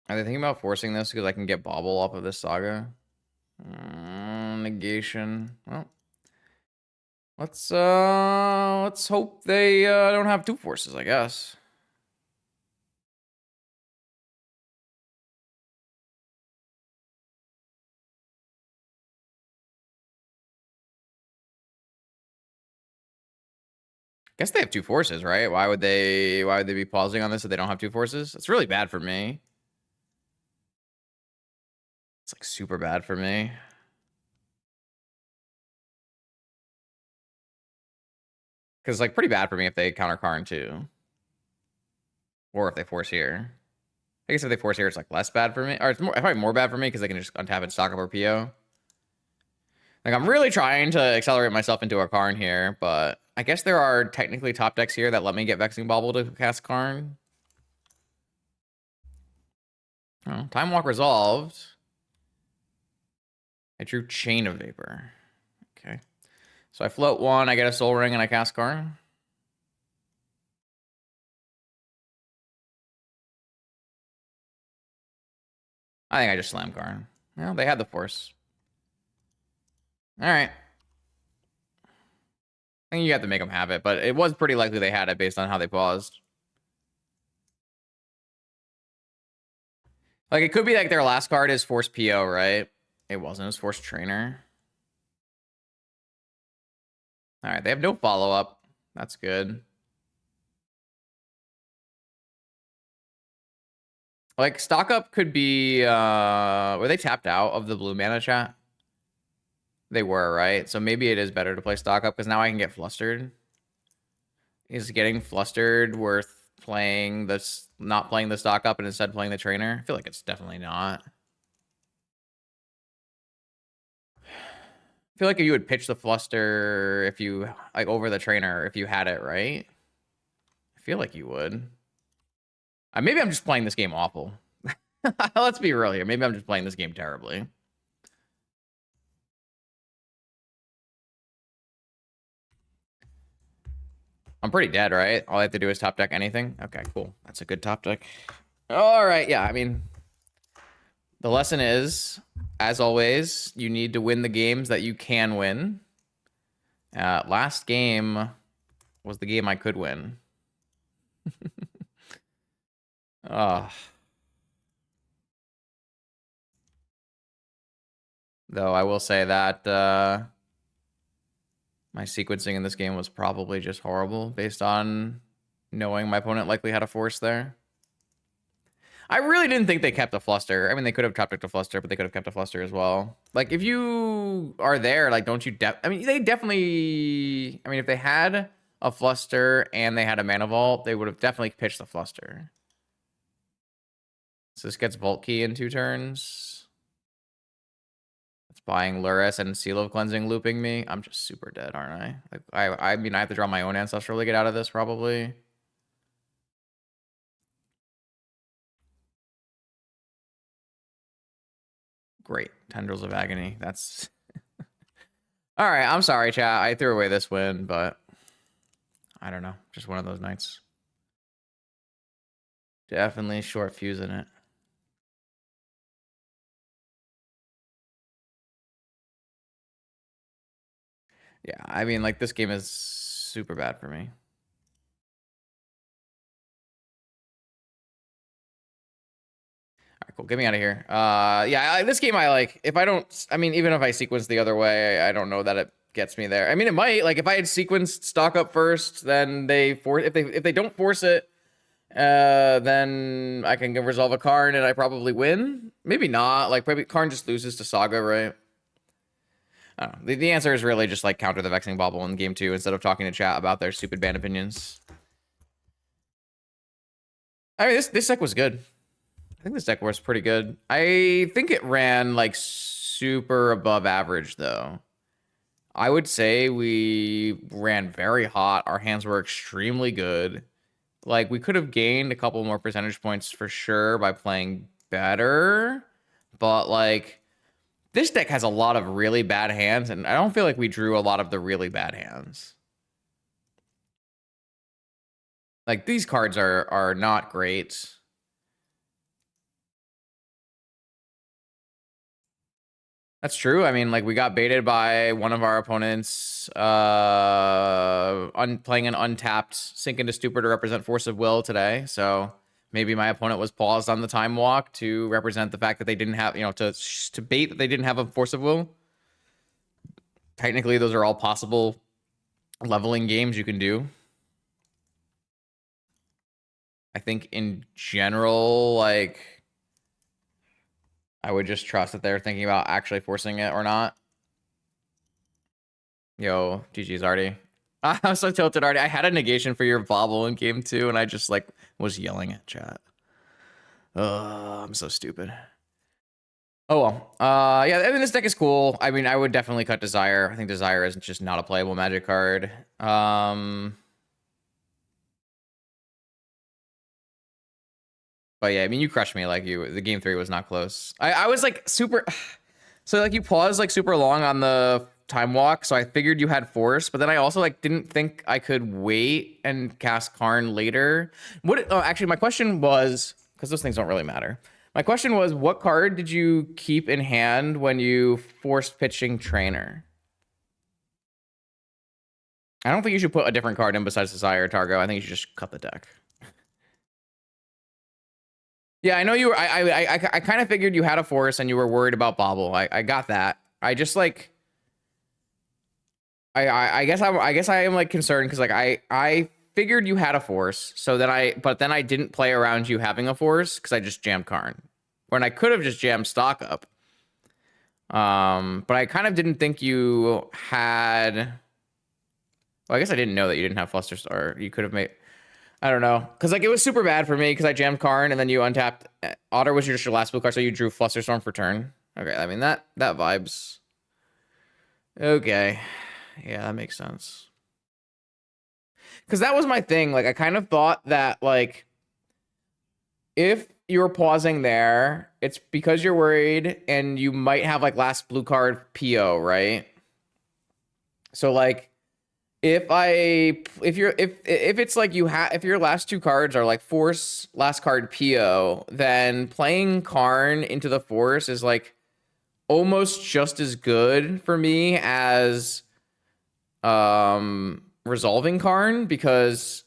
Are they thinking about forcing this because I can get Bobble off of this saga? Negation. Well, let's hope they don't have two forces, I guess. Guess they have two forces, right? Why would they be pausing on this if they don't have two forces? It's really bad for me. It's like super bad for me. Because like pretty bad for me if they counter Karn too. Or if they force here. I guess if they force here, it's like less bad for me. Or it's probably more bad for me because they can just untap and stock up or PO. Like I'm really trying to accelerate myself into a Karn here, but I guess there are technically top decks here that let me get Vexing Bauble to cast Karn. Oh, Time Walk resolved. I drew Chain of Vapor. Okay. So I float one, I get a Soul Ring, and I cast Karn. I think I just slam Karn. Well, they had the force. All right. I think you have to make them have it, but it was pretty likely they had it based on how they paused. Like, it could be like their last card is Force PO, right? It wasn't. It was Force Trainer. All right. They have no follow-up. That's good. Like, stock up could be... were they tapped out of the blue mana chat? They were, right? So maybe it is better to play stock up because now I can get flustered. Is getting flustered worth playing this, not playing the stock up and instead playing the trainer? I feel like it's definitely not. I feel like you would pitch the fluster if you, like, over the trainer if you had it, right? I feel like you would. Maybe I'm just playing this game awful. Let's be real here. Maybe I'm just playing this game terribly. I'm pretty dead, right? All I have to do is top deck anything. Okay, cool. That's a good top deck. All right, yeah, I mean, the lesson is, as always, you need to win the games that you can win. Last game was the game I could win. Though I will say that my sequencing in this game was probably just horrible based on knowing my opponent likely had a force there. I really didn't think they kept a fluster. I mean, they could have top decked a fluster, but they could have kept a fluster as well. Like, if you are there, like, don't you... I mean, they definitely... I mean, if they had a fluster and they had a mana vault, they would have definitely pitched the fluster. So this gets Vault Key in 2 turns. It's buying Lurrus and Seal of Cleansing looping me. I'm just super dead, aren't I? Like, I mean, I have to draw my own Ancestral to get out of this, probably. Great. Tendrils of Agony. That's... All right, I'm sorry, chat. I threw away this win, but I don't know. Just one of those nights. Definitely short fuse in it. Yeah, I mean, like, this game is super bad for me. All right, cool. Get me out of here. Yeah, this game I like. If I don't, I mean, even if I sequence the other way, I don't know that it gets me there. I mean, it might. Like, if I had sequenced stock up first, then if they don't force it, then I can resolve a Karn and I probably win. Maybe not. Like, maybe Karn just loses to Saga, right? I don't know. The answer is really just like counter the Vexing Bauble in game 2 instead of talking to chat about their stupid ban opinions. I mean, this deck was good. I think this deck was pretty good. I think it ran like super above average though. I would say we ran very hot. Our hands were extremely good. Like, we could have gained a couple more percentage points for sure by playing better. But like, this deck has a lot of really bad hands, and I don't feel like we drew a lot of the really bad hands. Like, these cards are not great. That's true. I mean, like, we got baited by one of our opponents playing an untapped Sink into Stupor to represent Force of Will today. So maybe my opponent was paused on the time walk to represent the fact that they didn't have, to bait that they didn't have a Force of Will. Technically, those are all possible leveling games you can do. I think in general, like, I would just trust that they're thinking about actually forcing it or not. Yo, GG's Artie. I'm so tilted, Artie. I had a negation for your bobble in game 2, and I just, like, was yelling at chat. I'm so stupid. Oh, well. Yeah, I mean, this deck is cool. I mean, I would definitely cut Desire. I think Desire is just not a playable Magic card. But yeah, I mean, you crushed me. Like, the game 3 was not close. I was like super. So like, you paused like super long on the time walk, so I figured you had force, but then I also like didn't think I could wait and cast Karn later. Actually, my question was, because those things don't really matter. My question was, what card did you keep in hand when you forced pitching Trainer? I don't think you should put a different card in besides Desire, Targo. I think you should just cut the deck. Yeah, I know you were. I kind of figured you had a force and you were worried about Bobble. I got that. I just like. I guess I am like concerned because like I figured you had a force, so then but then I didn't play around you having a force because I just jammed Karn, when I could have just jammed stock up. But I kind of didn't think you had. Well, I guess I didn't know that you didn't have Flusterstar. You could have made. I don't know, because like it was super bad for me because I jammed Karn and then you untapped. Otter was just your last blue card, so you drew Flusterstorm for turn. Okay, I mean that vibes. Okay, yeah, that makes sense. Because that was my thing. Like, I kind of thought that like if you're pausing there, it's because you're worried and you might have like last blue card PO, right? So like. If it's like if your last 2 cards are like force, last card PO, then playing Karn into the force is like almost just as good for me as resolving Karn, because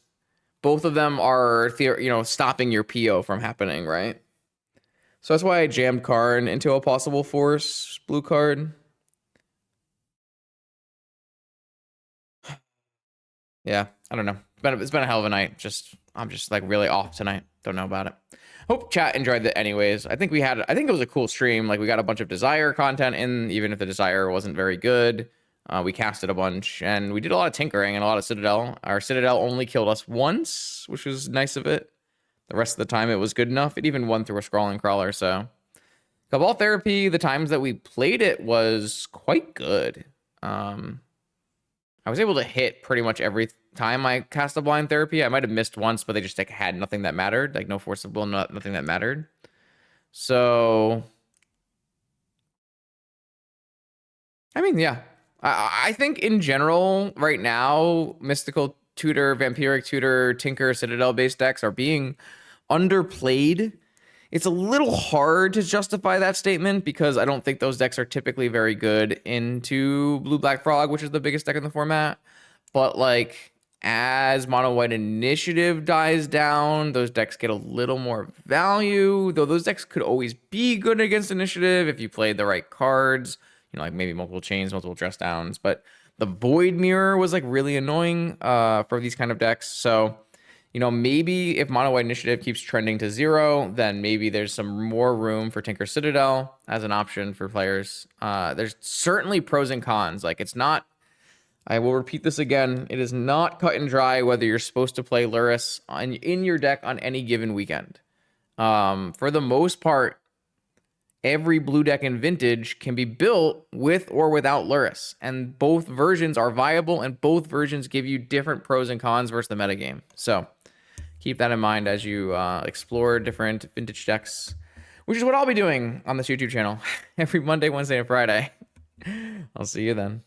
both of them are stopping your PO from happening, right? So that's why I jammed Karn into a possible force blue card. Yeah, I don't know. It's been a hell of a night. I'm just like really off tonight. Don't know about it. Hope chat enjoyed it anyways. I think it was a cool stream. Like, we got a bunch of Desire content in, even if the Desire wasn't very good. We casted a bunch and we did a lot of tinkering and a lot of Citadel. Our Citadel only killed us once, which was nice of it. The rest of the time it was good enough. It even won through a Scrawling Crawler, so. Cabal Therapy, the times that we played it was quite good. I was able to hit pretty much every time I cast a blind therapy. I might have missed once, but they just like had nothing that mattered, like no force of will, nothing that mattered. So, I mean, yeah, I think in general right now, Mystical Tutor, Vampiric Tutor, Tinker, Citadel based decks are being underplayed It's a little hard to justify that statement because I don't think those decks are typically very good into Blue Black Frog, which is the biggest deck in the format. But like as Mono White Initiative dies down, those decks get a little more value. Though those decks could always be good against Initiative if you played the right cards. You know, like maybe multiple chains, multiple dress downs. But the Void Mirror was like really annoying for these kind of decks. So you know, maybe if Mono White Initiative keeps trending to 0, then maybe there's some more room for Tinker Citadel as an option for players. There's certainly pros and cons. Like, it's not, I will repeat this again, it is not cut and dry whether you're supposed to play Lurrus in your deck on any given weekend. For the most part, every blue deck in Vintage can be built with or without Lurrus, and both versions are viable, and both versions give you different pros and cons versus the metagame. So keep that in mind as you explore different Vintage decks, which is what I'll be doing on this YouTube channel every Monday, Wednesday, and Friday. I'll see you then.